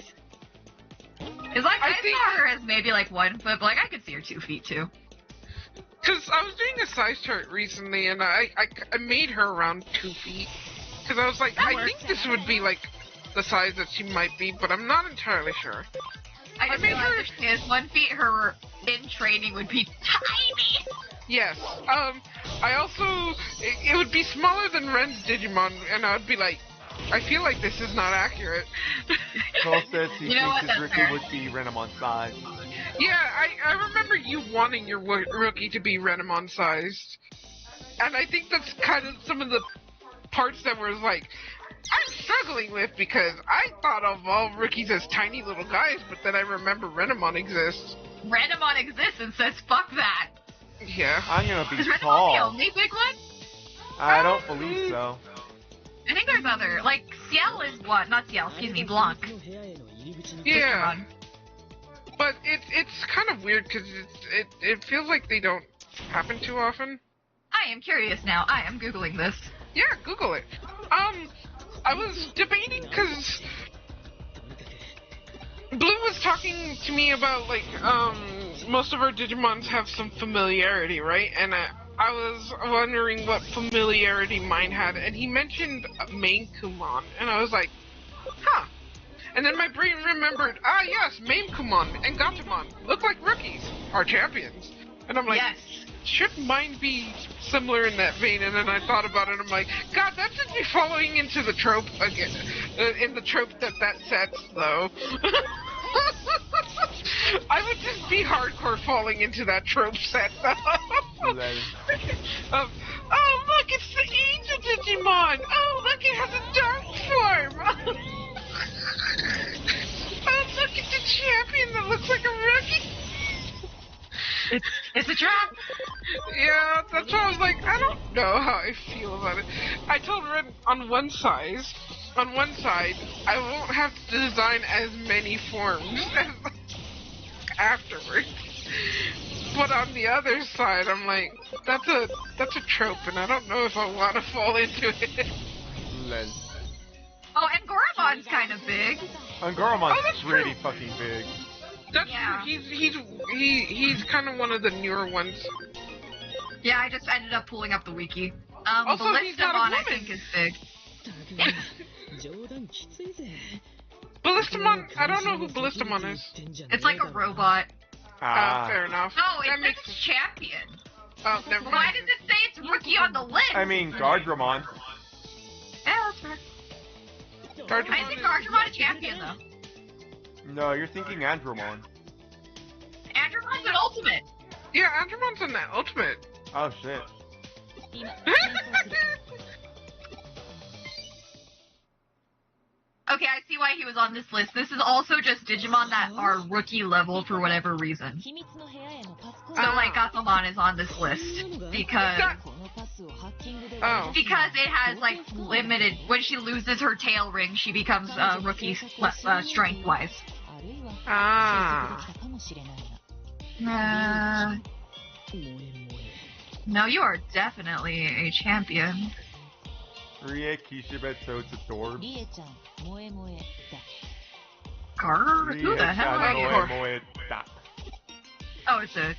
Because I saw her as maybe like 1 foot, but like I could see her 2 feet too. Because I was doing a size chart recently, and I made her around 2 feet. Because I was like, I think this would be like the size that she might be, but I'm not entirely sure. I just realized if she is 1 feet, her in training would be tiny. Yes. I also it would be smaller than Ren's Digimon, and I would be like, I feel like this is not accurate. Cole says he thinks his rookie fair. would be Renamon size. Yeah, I remember you wanting your rookie to be Renamon sized, and I think that's kind of some of the parts that were like, I'm struggling with, because I thought of all rookies as tiny little guys, but then I remember Renamon exists. Renamon exists and says, fuck that. Yeah. I'm gonna be Is Renamon tall. the only big one? I don't believe so. I think there's other. Like, Ciel is what? Not Ciel, excuse me, Blanc. Yeah. But it's kind of weird because it feels like they don't happen too often. I am curious now. I am Googling this. Yeah, Google it. I was debating because Blue was talking to me about, like, most of our Digimons have some familiarity, right? And I was wondering what familiarity mine had, and he mentioned Mainkumon, and I was like, huh. And then my brain remembered, yes, Mainkumon and Gatomon look like rookies, our champions. And I'm like, Yes. should mine be similar in that vein? And then I thought about it, and I'm like, God, that's just me following into the trope again, in the trope that sets, though. I would just be hardcore falling into that trope set, though. Oh, look, it's the Angel Digimon! Oh, look, it has a dark form! Oh, look, it's a champion that looks like a rookie! It's a trap. Yeah, that's why I was like, I don't know how I feel about it. I told Red on one side, I won't have to design as many forms as afterwards. But on the other side, I'm like, that's a trope, and I don't know if I want to fall into it. Oh, and Goramon's kind of big. And Goramon's that's pretty true. fucking big. That's Yeah. he's kind of one of the newer ones. Yeah, I just ended up pulling up the wiki. Also, he's not a Ballistamon, I woman. think, is big. Ballistamon, I don't know who Ballistamon is. It's like a robot. Fair enough. Oh, That it makes says it's champion. Oh, never mind. Why does it say it's rookie on the list? I mean, Gardramon. Yeah, that's fair. Gardramon I think Gardemont's a champion, though. No, you're thinking Andromon. Andromon's an ultimate. Yeah, Andromon's in that ultimate. Oh shit. Okay, I see why he was on this list. This is also just Digimon that are rookie level for whatever reason. So, like, Gatomon is on this list because Oh. it has, like, limited... When she loses her tail ring, she becomes rookie strength-wise. No, you are definitely a champion. Rie Kishibetsu Tsorb. Grrr, who the hell are you? Oh, it's an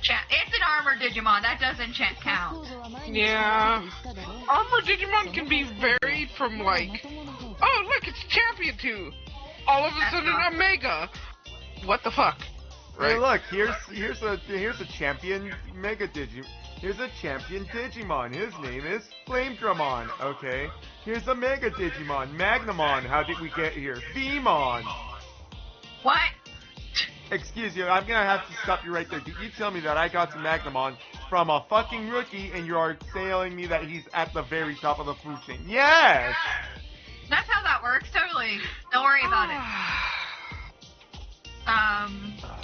armor Digimon. That doesn't count. Yeah. Armor Digimon can be varied from, like, oh, look, it's Champion 2. All of a sudden, Omega. What the fuck? Hey, look, here's a champion Mega Digimon. Here's a champion Digimon. His name is Flamedramon. Okay. Here's a Mega Digimon, Magnamon. How did we get here? Veemon. What? Excuse you, I'm gonna have to stop you right there. Did you tell me that I got to Magnamon from a fucking rookie, and you are telling me that he's at the very top of the food chain? Yes. That's how that works. Totally. Don't worry about it.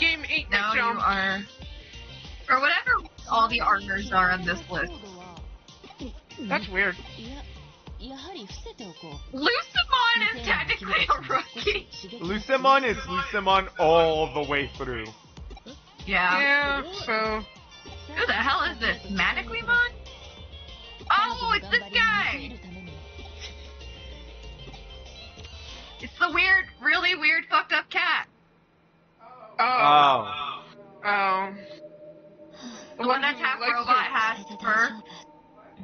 Game 8 No, you are... Or whatever all the armors are on this list. That's weird. Lucimon is technically a rookie. Lucemon is Lucemon all the way through. Yeah. Yeah, so... Who the hell is this? Manaclimon? Oh, it's this guy! It's the weird, really weird, fucked up cat. Oh. The one that's half robot, half fur.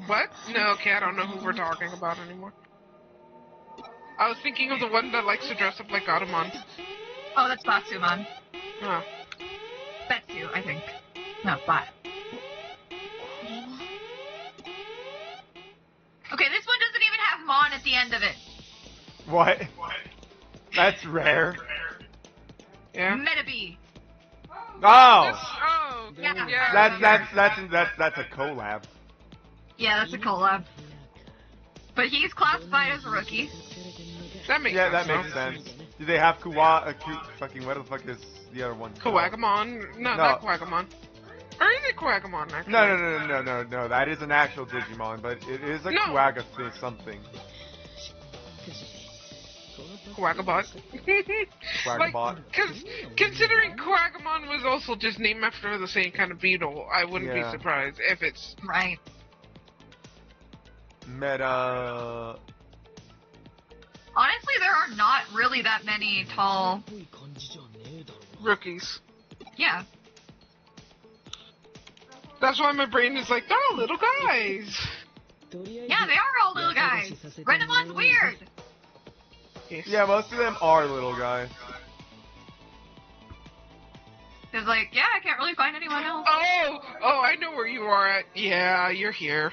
What? No, okay, I don't know who we're talking about anymore. I was thinking of the one that likes to dress up like Gatomon. Oh, that's Batsumon. Oh. Betsu, I think. No, Bat. Okay, this one doesn't even have Mon at the end of it. What? That's rare. Yeah. Metabee. Oh. Oh. Yeah. That's a collab. Yeah, that's a collab. But he's classified as a rookie. That makes Yeah, sense. that makes sense. Do they have fucking what the fuck is the other one? Kawagamon? No, not Kawagamon. Or is it Kawagamon, actually? No. That is an actual Digimon, but it is a No. Kuwaga thing, something. Quagabot. Quagabot. Because considering Quagamon was also just named after the same kind of beetle, I wouldn't be surprised if it's... Right. Meta... Honestly, there are not really that many tall... rookies. Yeah. That's why my brain is like, they're all little guys. Yeah, they are all little guys. Renamon's weird. Yes. Yeah, most of them are little guys. It's like, yeah, I can't really find anyone else. Oh, I know where you are at. Yeah, you're here.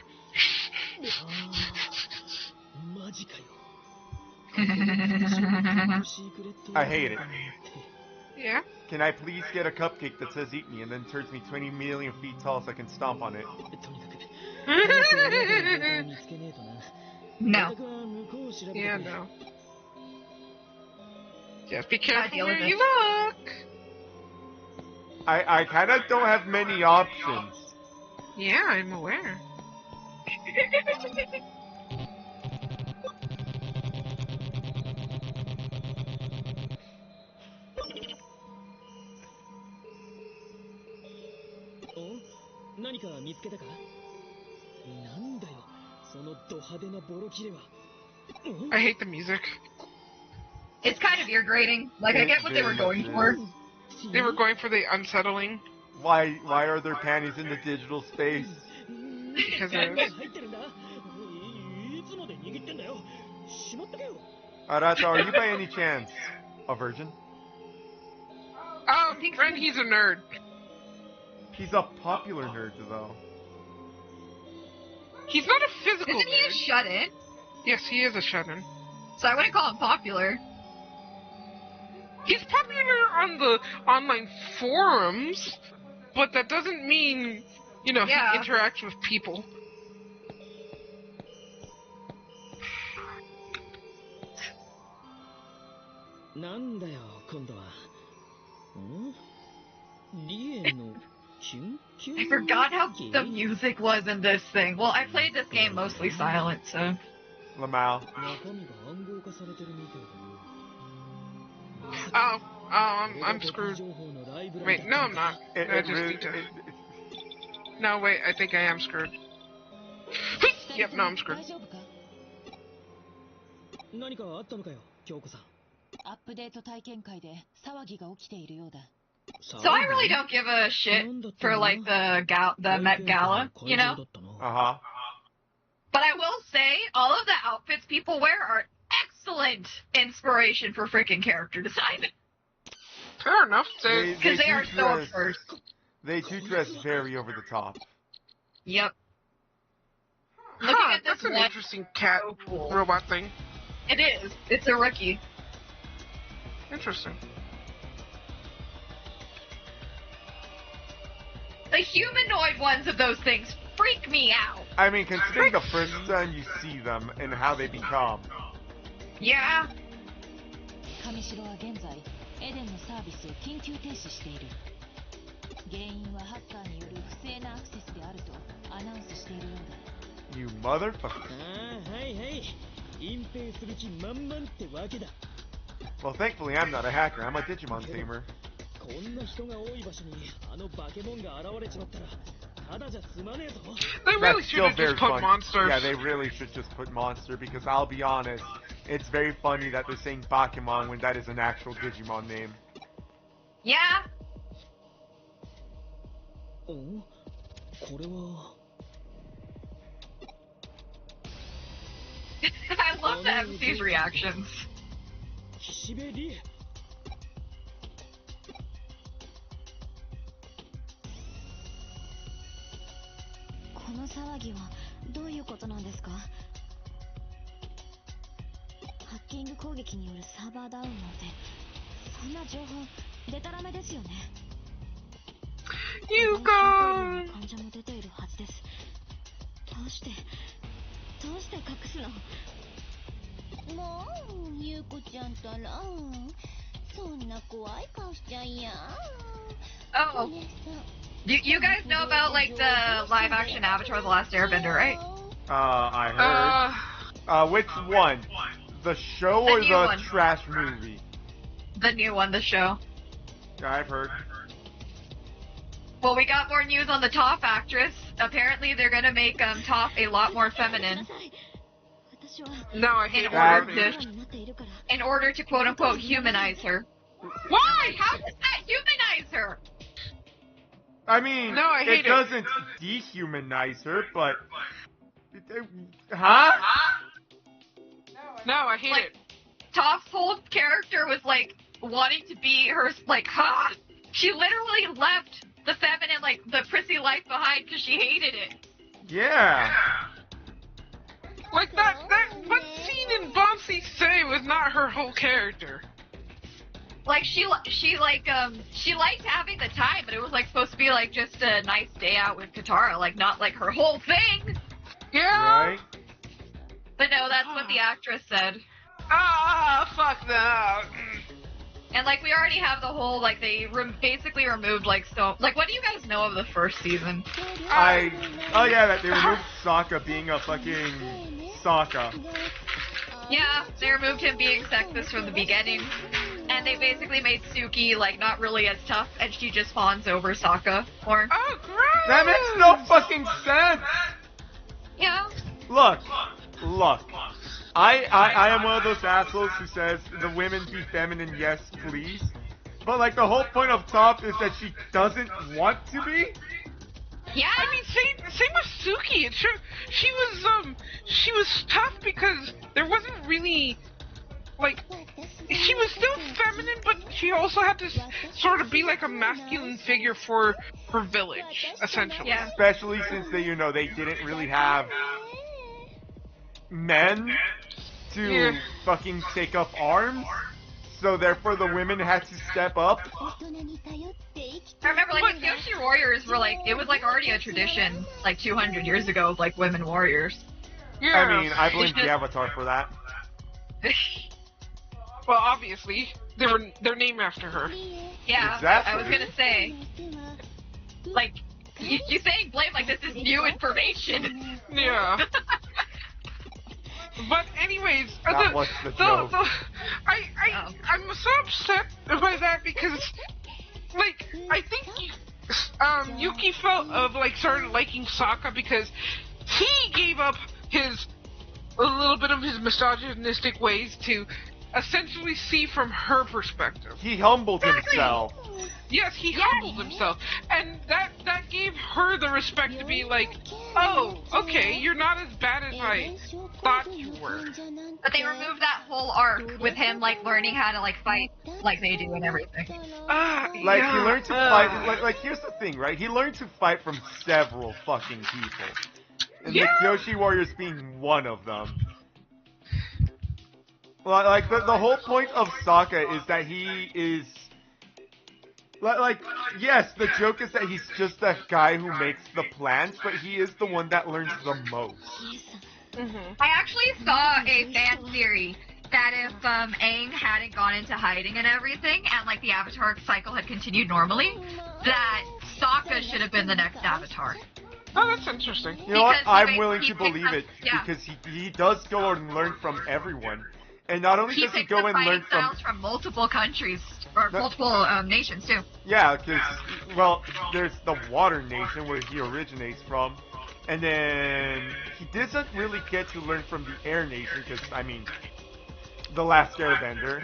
I hate it. Yeah? Can I please get a cupcake that says eat me and then turns me 20 million feet tall so I can stomp on it? No. Yeah, no. Just be careful deal with where it. you look. I kind of don't have many options. Yeah, I'm aware. I hate the music. It's kind of irritating. Like, I get what they were going for. They were going for the unsettling. Why are there panties in the digital space? Because there is. Arata, are you by any chance a virgin? Ren, he's a nerd. He's a popular nerd, though. He's not a physical Isn't he a nerd. shut-in? Yes, he is a shut-in. So I wouldn't call him popular. He's popular on the online forums, but that doesn't mean, he interacts with people. I forgot how the music was in this thing. Well, I played this game mostly silent, so... Lamau. I'm screwed. Wait, no, I'm not. No, wait, I think I am screwed. Yep, no, I'm screwed. So I really don't give a shit for, like, the Met Gala, you know? Uh-huh. But I will say, all of the outfits people wear are excellent inspiration for freaking character design. Fair enough. Because they are so absurd. They do dress very over the top. Yep. Looking at this that's an one, interesting cat so cool. robot thing. It is. It's a rookie. Interesting. The humanoid ones of those things freak me out. I mean, considering the first time you see them and how they become. Yeah. 上城は現在エデンのサービスを緊急停止している。原因はハッカーによる不正なアクセスであるとアナウンスしているようだ。You motherfucker. Well, thankfully I'm not a hacker. I'm a Digimon tamer. They really That's should still have very just put funny. monsters. Yeah, they really should just put monster because I'll be honest, it's very funny that they're saying Bakemon when that is an actual Digimon name. Yeah. I love the MC's reactions. この騒ぎはどういうことなんですか？ハッキング攻撃によるサーバーダウンなんてそんな情報デタラメですよね。You go. 患者も出ているはずです。どうして隠すの？もうゆうこちゃんたらそんな怖い顔しちゃいや。 Oh. You guys know about, like, the live-action Avatar The Last Airbender, right? I heard. Which one? The show The or new the one. trash movie? The new one, the show. Yeah, I've heard. Well, we got more news on the Toph actress. Apparently, they're gonna make Toph a lot more feminine No, I hate in it. order That- to quote unquote humanize her. Why? How does that humanize her? I mean, No, I hate it it. doesn't dehumanize her, but... Huh? No, I hate Like, it. Toph's whole character was like wanting to be her, like, ha! She literally left the feminine, like, the prissy life behind because she hated it. Yeah. Like that scene in Bouncy Say was not her whole character. Like, she liked having the time, but it was, like, supposed to be, like, just a nice day out with Katara, like, not, like, her whole thing. Yeah. Right? But no, that's what the actress said. Ah, fuck no. And, like, we already have the whole, like, they basically removed, like, so... Like, what do you guys know of the first season? Oh yeah, that they removed Sokka being a fucking Sokka. Yeah, they removed him being sexist from the beginning. And they basically made Suki, like, not really as tough, and she just fawns over Sokka more. Oh, gross. That makes no fucking sense! Yeah. Look. I am one of those assholes who says the women be feminine, yes, please. But, like, the whole point of Toph is that she doesn't want to be? Yeah. I mean, same with Suki. It sure, she was tough because there wasn't really, like, she was still feminine, but she also had to sort of be like a masculine figure for her village, essentially. Yeah. Especially since they didn't really have men to fucking take up arms. So therefore the women had to step up. I remember, like, the Kyoshi warriors were, like, it was, like, already a tradition, like, 200 years ago of, like, women warriors. Yeah. I mean, I blame the Avatar for that. Well, obviously, they're named after her. Yeah, Exactly. I was gonna say, like, you saying blame like this is new information. Yeah. But anyways, That was the joke. I'm so upset by that because, like, I think Yuki started liking Sokka because he gave up a little bit of his misogynistic ways to essentially see from her perspective. He humbled himself. Yes, he humbled himself, and that gave her the respect to be like, oh, okay, you're not as bad as I thought you were. But they removed that whole arc with him, like, learning how to, like, fight like they do and everything. Like, he learned to fight, like, here's the thing, right? He learned to fight from several fucking people. And the Kyoshi Warriors being one of them. Like, the whole point of Sokka is that he is... Like, yes, the joke is that he's just that guy who makes the plans, but he is the one that learns the most. I actually saw a fan theory that if Aang hadn't gone into hiding and everything, and, like, the Avatar cycle had continued normally, that Sokka should have been the next Avatar. Oh, that's interesting. You know what? Because I'm he willing to picked believe up- it, yeah. because he does go and learn from everyone. And not only He does he picked go up and fighting learn from... styles from multiple countries, or No. multiple nations, too. Yeah, because, well, there's the Water Nation where he originates from, and then he doesn't really get to learn from the Air Nation, because, I mean, the Last Airbender.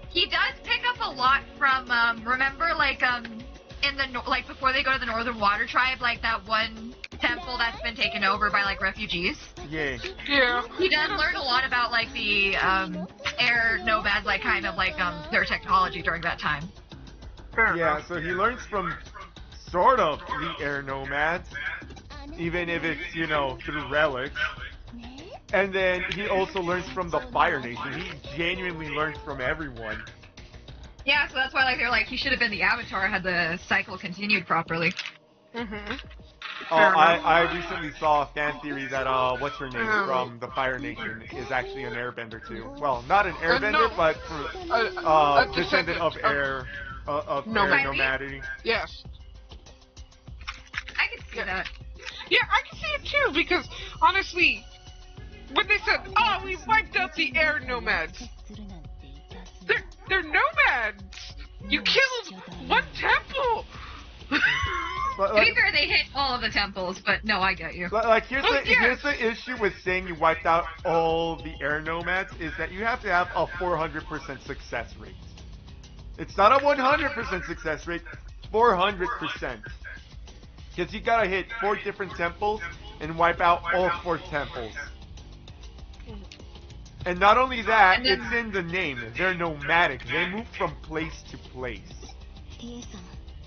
He does pick up a lot from, remember, like, in the, like, before they go to the Northern Water Tribe, like, that one temple that's been taken over by, like, refugees? Yeah. Yeah. He does learn a lot about, like, the, air nomads, like, kind of, like, their technology during that time. Yeah, so he learns from sort of the Air Nomads, even if it's, you know, through relics. And then he also learns from the Fire Nation. He genuinely learns from everyone. Yeah, so that's why, like, they're like, he should have been the Avatar had the cycle continued properly. I recently saw a fan theory that, what's her name from the Fire Nation is actually an airbender too. Well, not an airbender, no. but A descendant of air, air nomadity. Yes. I could see that. Yeah, I can see it too, because honestly, when they said, "Oh, we wiped out the air nomads." They're nomads. You killed one temple. But, To be fair, they hit all of the temples, but no, I get you. Like here's Oh, here's the issue with saying you wiped out all the air nomads is that you have to have a 400% success rate. It's not a 100% success rate, 400%. Because you gotta hit 4 different temples and wipe out all 4 temples. And not only that, then- it's in the name. They're nomadic. They move from place to place.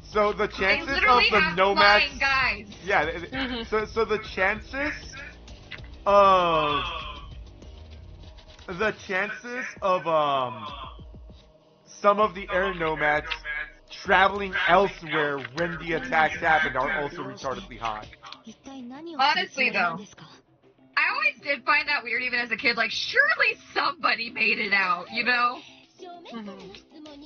So the They chances of literally the have nomads, flying guys. yeah. Mhm. So the chances of some of the air nomads traveling elsewhere when the attacks happened are also retardedly high. Honestly, though, I always did find that weird even as a kid. Like, surely somebody made it out, you know?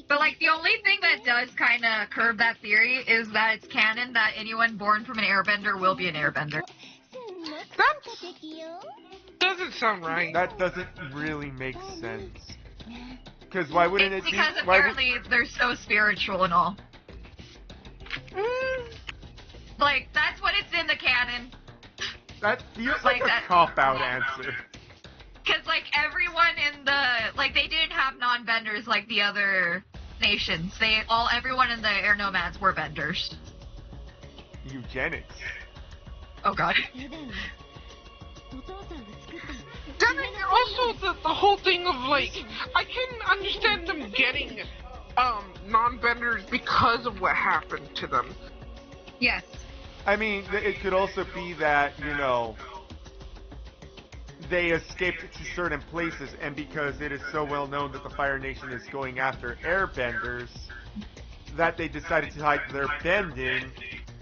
But, like, the only thing that does kind of curb that theory is that it's canon that anyone born from an airbender will be an airbender. That doesn't sound right. That doesn't really make sense. Because why wouldn't It's it be? because apparently they're so spiritual and all. Like, that's what it's in the canon. That feels like like a that- cop-out answer. Because, like, everyone in the... Like, they didn't have non-benders like the other nations. Everyone in the air nomads were benders. Eugenics. Oh, God. Then also the whole thing of like, I can understand them getting non-benders because of what happened to them. Yes. I mean, it could also be that, you know, they escaped to certain places, and because it is so well known that the Fire Nation is going after airbenders, that they decided to hide their bending,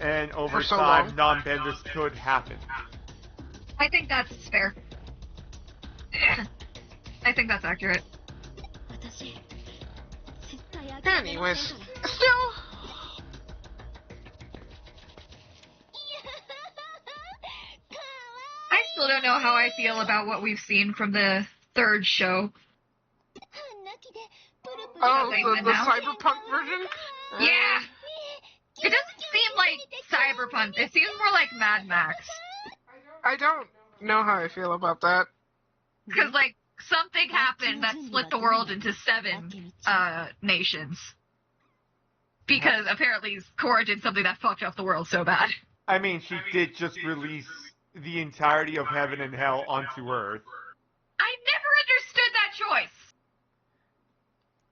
and over For so time, long. non-benders could happen. I think that's fair. I think that's accurate. Anyways, still, I still don't know how I feel about what we've seen from the third show. oh, They the went out. cyberpunk version? Yeah! It doesn't seem like Cyberpunk. It seems more like Mad Max. I don't know how I feel about that. Because, like, something happened that split the world into 7 nations. Because apparently Korra did something that fucked up the world so bad. I mean, she did just release the entirety of Heaven and Hell onto Earth. I never understood that choice.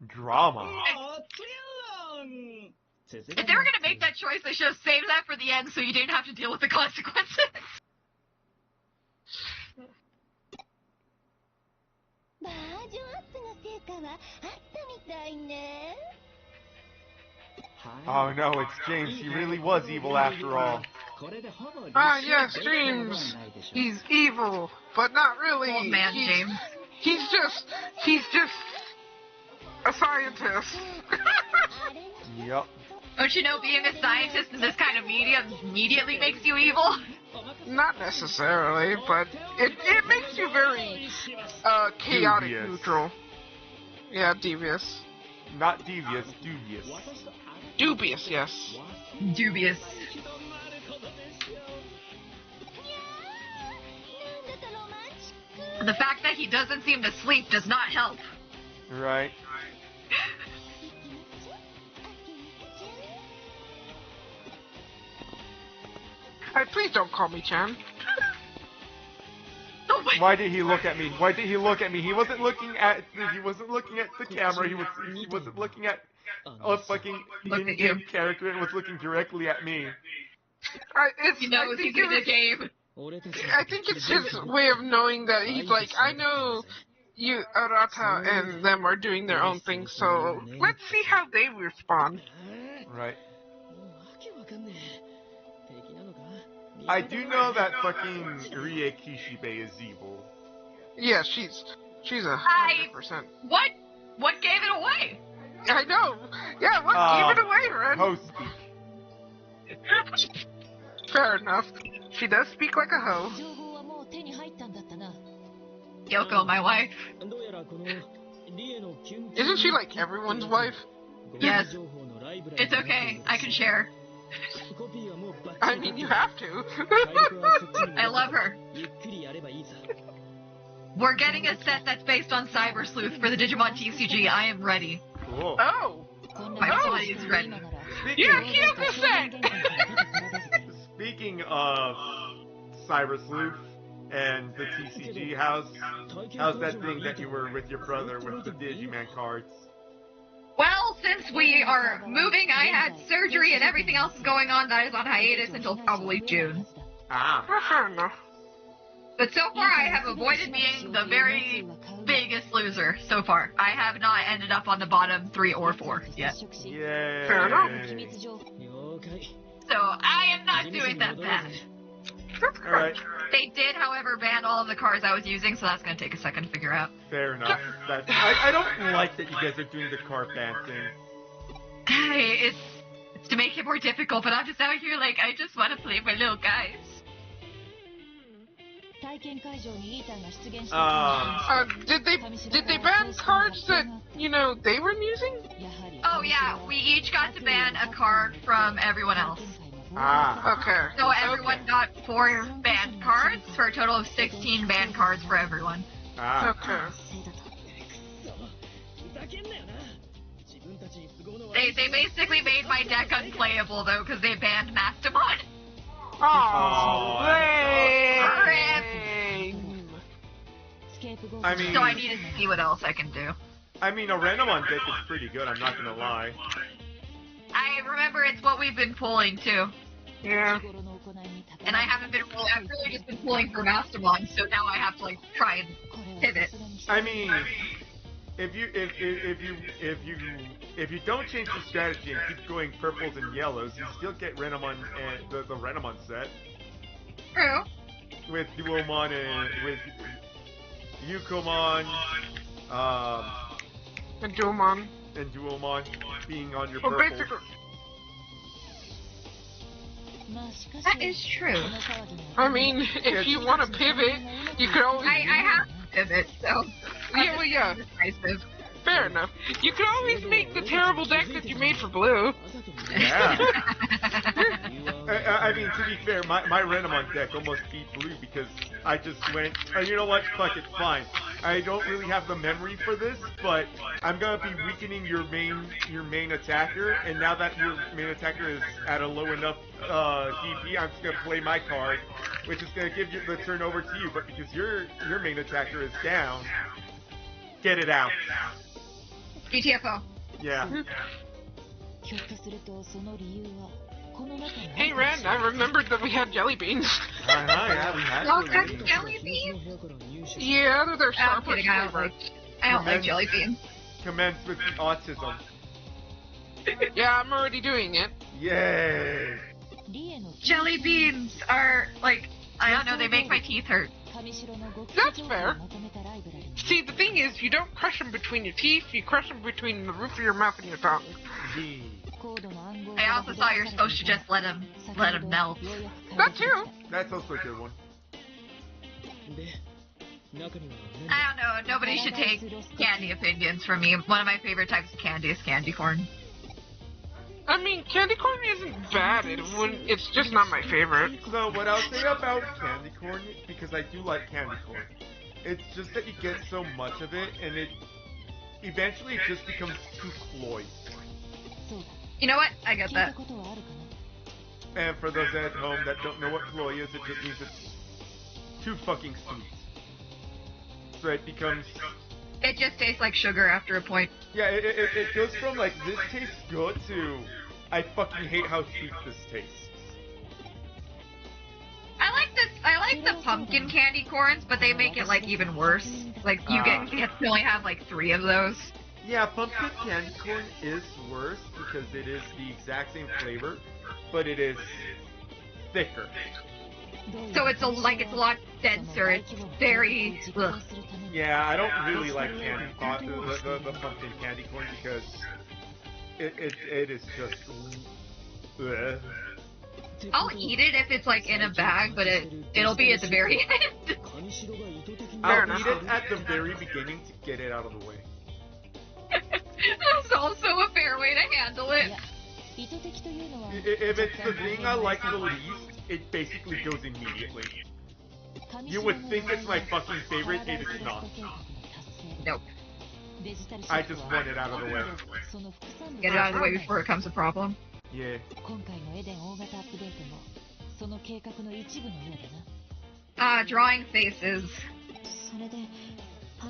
Drama. If they were gonna make that choice, they should have saved that for the end so you didn't have to deal with the consequences. Oh no, it's James. He really was evil after all. Ah, yes, Dreams. He's evil, but not really. Old man James. He's just a scientist. Yep. Don't you know being a scientist in this kind of media immediately makes you evil? Not necessarily, but it makes you very chaotic Dubious. neutral. Yeah, devious. Not devious, dubious. Dubious, yes. Dubious. The fact that he doesn't seem to sleep does not help. Right. Please don't call me Chan. Oh my- Why did he look at me? Why did he look at me? He wasn't looking at the camera. He wasn't looking at a fucking Look at in-game you. character and was looking directly at me. He knows he's in the game. I think it's his way of knowing that he's like, I know you, Arata, and them are doing their own thing, so let's see how they respond. Right. I do know that fucking Rie Kishibe is evil. Yeah, she's 100%. What gave it away? I know. Yeah, what? Give it away, Ren. Host speak. Fair enough. She does speak like a hoe. Yoko, my wife. Isn't she like everyone's wife? Yes. It's okay. I can share. I mean, you have to. I love her. We're getting a set that's based on Cyber Sleuth for the Digimon TCG. I am ready. Cool. Oh. My body is ready. Yeah, keep the set! Speaking of Cyber Sleuth and the TCG, how's that thing that you were with your brother with the Digimon cards? Well, since we are moving, I had surgery and everything else is going on. That is on hiatus until probably June. Ah. Fair enough. But so far, I have avoided being the very biggest loser so far. I have not ended up on the bottom 3 or 4 yet. Yay. Fair enough. So I am not doing that bad. Alright. They did, however, ban all of the cards I was using, so that's going to take a second to figure out. Fair enough. I don't like that you guys are doing the card ban thing. It's to make it more difficult, but I'm just out here like, I just want to play my little guys. Did they ban cards that, they were using? Oh yeah, we each got to ban a card from everyone else. Ah. Okay. So everyone got 4 banned cards for a total of 16 banned cards for everyone. Ah. Okay. They basically made my deck unplayable though because they banned Mastamon. Oh, I mean, So I need to see what else I can do. a Renamon deck is pretty good, I'm not gonna lie. I remember it's what we've been pulling too. Yeah. And I haven't been really, I've really just been pulling for Mastamon, so now I have to like try and pivot. I mean, if you don't change the strategy and keep going purples and yellows, you still get Renamon and the Renamon set True. with Duomon and with Yukomon, And Duomon. being on your Well, purples. basically, That is true. I mean, if you want to pivot, you could always... I have to pivot, so. Yeah, well, yeah. Decisive. Fair enough. You could always make the terrible deck that you made for blue. Yeah. I mean, to be fair, my Renamon deck almost beat blue because I just went, oh, you know what, fuck it, fine. I don't really have the memory for this, but I'm gonna be weakening your main attacker, and now that your main attacker is at a low enough DP, I'm just gonna play my card, which is gonna give you the turn over to you, but because your main attacker is down, get it out. GTFO. Yeah. Hey, Ren, I remembered that we had jelly beans. Yeah, we had Y'all to got leave. jelly beans? Yeah, they're I'm sharper kidding, I don't like jelly beans. Commence with the autism. Yeah, I'm already doing it. Yay! Jelly beans are, like, I don't know, they make my teeth hurt. That's fair. See, the thing is, you don't crush them between your teeth, you crush them between the roof of your mouth and your tongue. I also saw you're supposed to just let them melt. That too. That's also a good one. I don't know, nobody should take candy opinions from me. One of my favorite types of candy is candy corn. I mean, candy corn isn't bad, it's just not my favorite. So what I'll say about candy corn, because I do like candy corn, it's just that you get so much of it, and it eventually just becomes too cloyed. You know what? I get that. And for those at home that don't know what cloy is, it just means it's too fucking sweet. So it becomes... It just tastes like sugar after a point. Yeah, it goes from like, this tastes good to, I fucking hate how sweet this tastes. I like the pumpkin candy corns, but they make it like even worse. Like you get to only have like 3 of those. Yeah, pumpkin candy corn is worse because it is the exact same flavor, but it is thicker. So it's a lot denser. It's very. Ugh. Yeah, I don't really like the pumpkin candy corn because it is just. Ugh. I'll eat it if it's like in a bag, but it'll be at the very end. I'll enough. eat it at the very beginning to get it out of the way. That's also a fair way to handle it. If it's the thing I like the least, it basically goes immediately. You would think it's my fucking favorite, it is not. Nope. I just want it out of the way. Get it out of the way before it becomes a problem. Yeah. Drawing faces.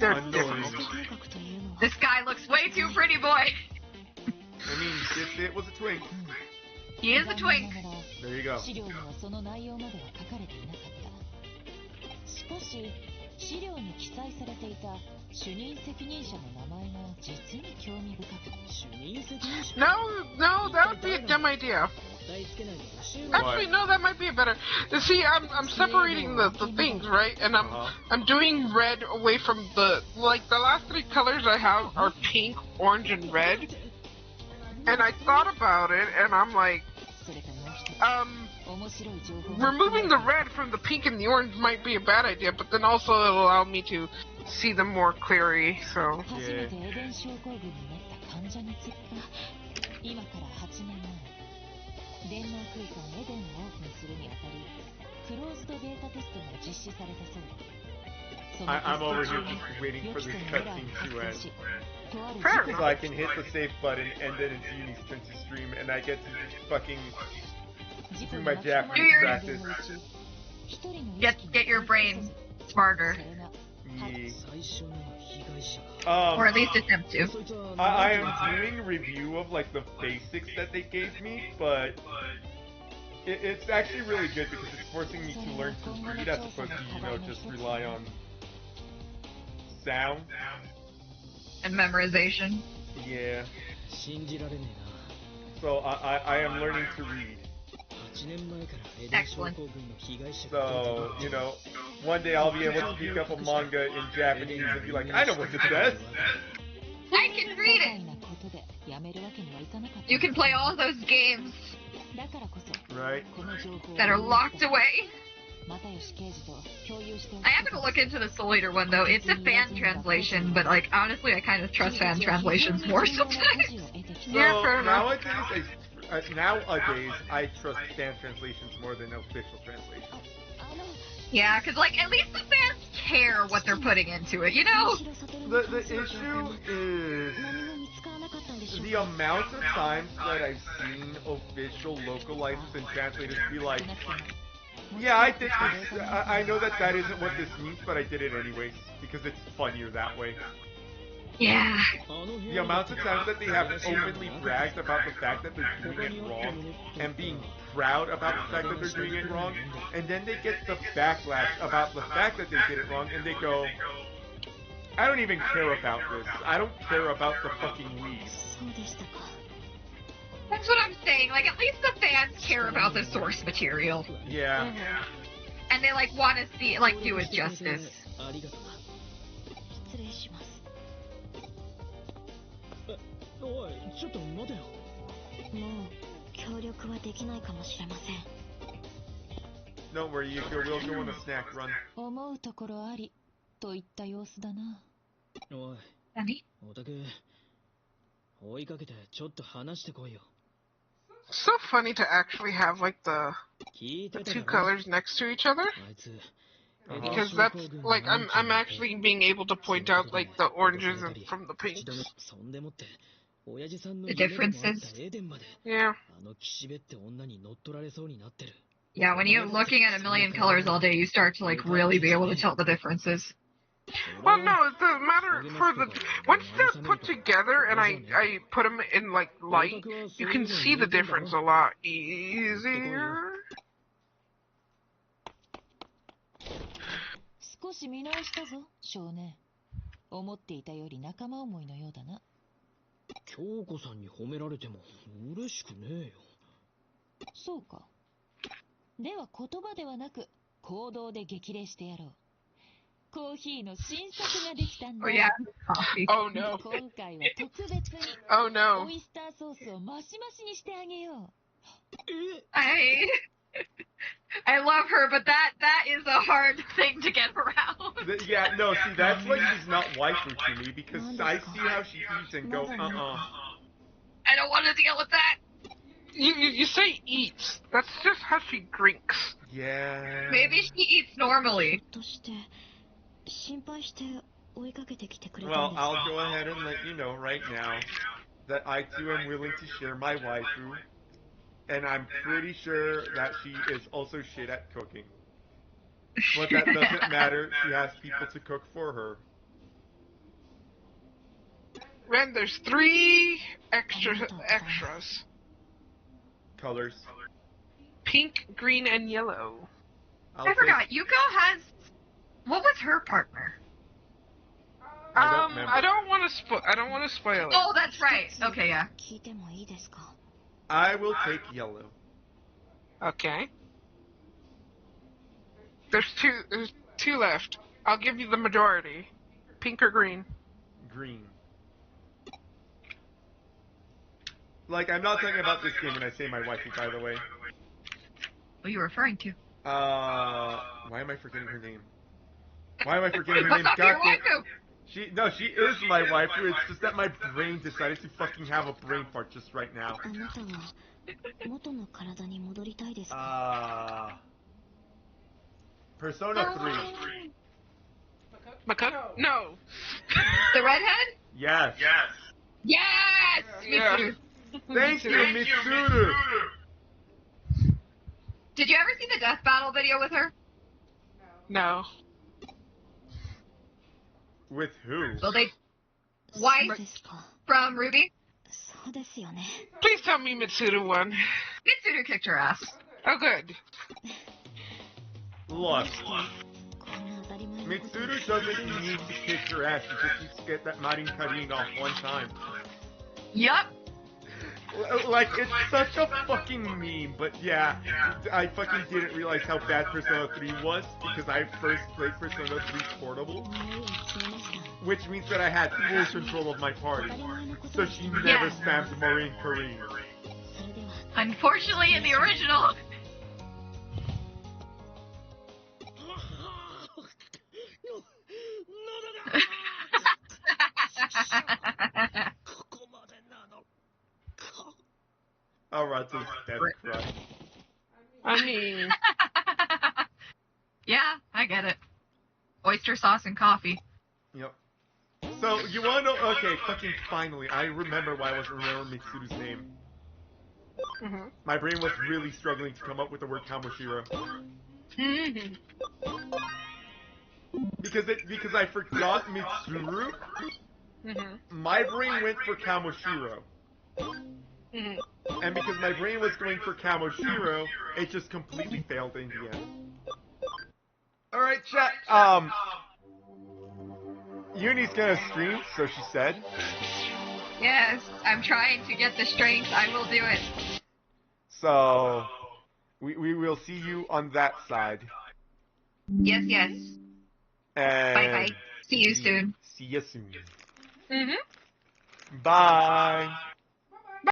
They're Annoying. difficult. This guy looks way too pretty, boy. I mean, it was a twink. He is a twink. There you go. 資料に記載されていた主任責任者の名前が実に興味深く主任責任者 No, that would be a dumb idea. Actually, no, that might be a better. See, I'm separating the things, right? And I'm doing red away from the last three colors I have are pink, orange, and red. And I thought about it, and I'm like, removing the red from the pink and the orange might be a bad idea, but then also it'll allow me to see them more clearly, so. Yeah. 今から8年前デンマーク遺産エデンをオープンするにあたりクローズドベータテストが実施されたそうだ I'm over here just waiting for this cutscene to end. Fair So I can hit the save button and then it's Uni's turn to stream and I get to just fucking do my Japanese practice. Get your brain smarter. Or at least attempt to. I am doing review of like the basics that they gave me, but it's actually really good because it's forcing me to learn to read as opposed to, just rely on sound. And memorization. Yeah. So I am learning to read. Excellent. So, one day I'll be able to pick up a manga in Japanese and be like, I know what this says. I can read it. You can play all those games. Right. That are locked away. I happen to look into the Soul Eater one though. It's a fan translation, but honestly, I kind of trust fan translations more sometimes. Yeah, fair enough. Nowadays, I trust fan translations more than official translations. Yeah, because at least the fans care what they're putting into it, The issue is the amount of times that I've seen official localizers and translators be like, yeah, I did this. I know that isn't what this means, but I did it anyways because it's funnier that way. Yeah. The amount of times that they have openly bragged about the fact that they're doing it wrong and being proud about the fact that they're doing it wrong, and then they get the backlash about the fact that they did it wrong, and they go, I don't even care about this. I don't care about the fucking Wii's. That's what I'm saying. At least the fans care about the source material. Yeah. And they, want to see it, do it justice. おい、ちょっと待てよ。もう協力はできないかもしれません。Don't worry, you will go on a snack run. 思うところありといった様子だな。おい、何？おたく、追いかけてちょっと話してこいよ。So funny to actually have the two colors next to each other. Because that's I'm actually being able to point out the oranges and from the pinks. The differences. Yeah. Yeah, when you're looking at a million colors all day, you start to really be able to tell the differences. Well, no, it doesn't matter for once they're put together and I put them in light, you can see the difference a lot easier. 少し見直したぞ、少年。思っていたより仲間思いのようだな。京子さんに褒められても嬉しくねえよ。そうか。では言葉ではなく行動で激励してやろう。コーヒーの新作ができたんだ。Oh yeah. Oh no. 今回は特別に Oh no. オイスターソースをマシマシにしてあげよう。I love her, but that is a hard thing to get around. Yeah, no, see, that's why she's not waifu to me, because I see how she eats and go, I don't want to deal with that. You say eats. That's just how she drinks. Yeah. Maybe she eats normally. として心配して追いかけてきてくれたん Well, です I'll go ahead and let you know right now that I too am willing to share my waifu, and I'm pretty sure that she is also shit at cooking. But that doesn't matter, she has people to cook for her. Ren, there's 3 extras. Colors. Pink, green, and yellow. I forgot. Yuko has. What was her partner? I don't want to spoil it. Oh, that's right. Okay, yeah. 聞いてもいいですか I will take yellow. Okay. There's two left. I'll give you the majority. Pink or green? Green. Like, I'm not talking about this game when I say my waifu, by the way. What are you referring to? Why am I forgetting her name? Why am I forgetting her What's name? up, your Goddamn. waifu? She is my waifu. It's just that my brain decided to fucking have a brain fart just right now. あなたは元の体に戻りたいですか Persona 3. Makoto? No. The redhead? Yes. Yes! Yeah. Mitsuru. Thank you, Mitsuru. Did you ever see the death battle video with her? No. With who? Well, they. そう Wife ですか from Ruby? そうですよね Please tell me Mitsuru won. Mitsuru kicked her ass. Oh, good. Look, こんな当たり前のこと Mitsuru doesn't need to kick her ass. She just needs to get that Marin Karin off one time. Yup. Like, it's such a fucking meme, but yeah, I fucking didn't realize how bad Persona 3 was because I first played Persona 3 Portable, 迷いを消えました which means that I had full control of my party, 当たり前のこと so を she never spammed Marin Karin. それでは Unfortunately, in the original. Alright, so death cry. I mean, Yeah, I get it. Oyster sauce and coffee. Yep. So, you wanna know? Okay, fucking finally, I remember why I wasn't remembering Mitsuru's name. mhm. My brain was really struggling to come up with the word Kamoshiro. Because I forgot Mitsuru, Mhm. my brain went for Kamoshiro. Mhm. And because my brain was going for Kamoshiro, it just completely failed in the end. Alright, chat, Uni's gonna stream, so she said. Yes, I'm trying to get the strength. I will do it. So, we will see you on that side. Yes, yes. And Bye bye. See you soon. See you soon. Mhm. Bye.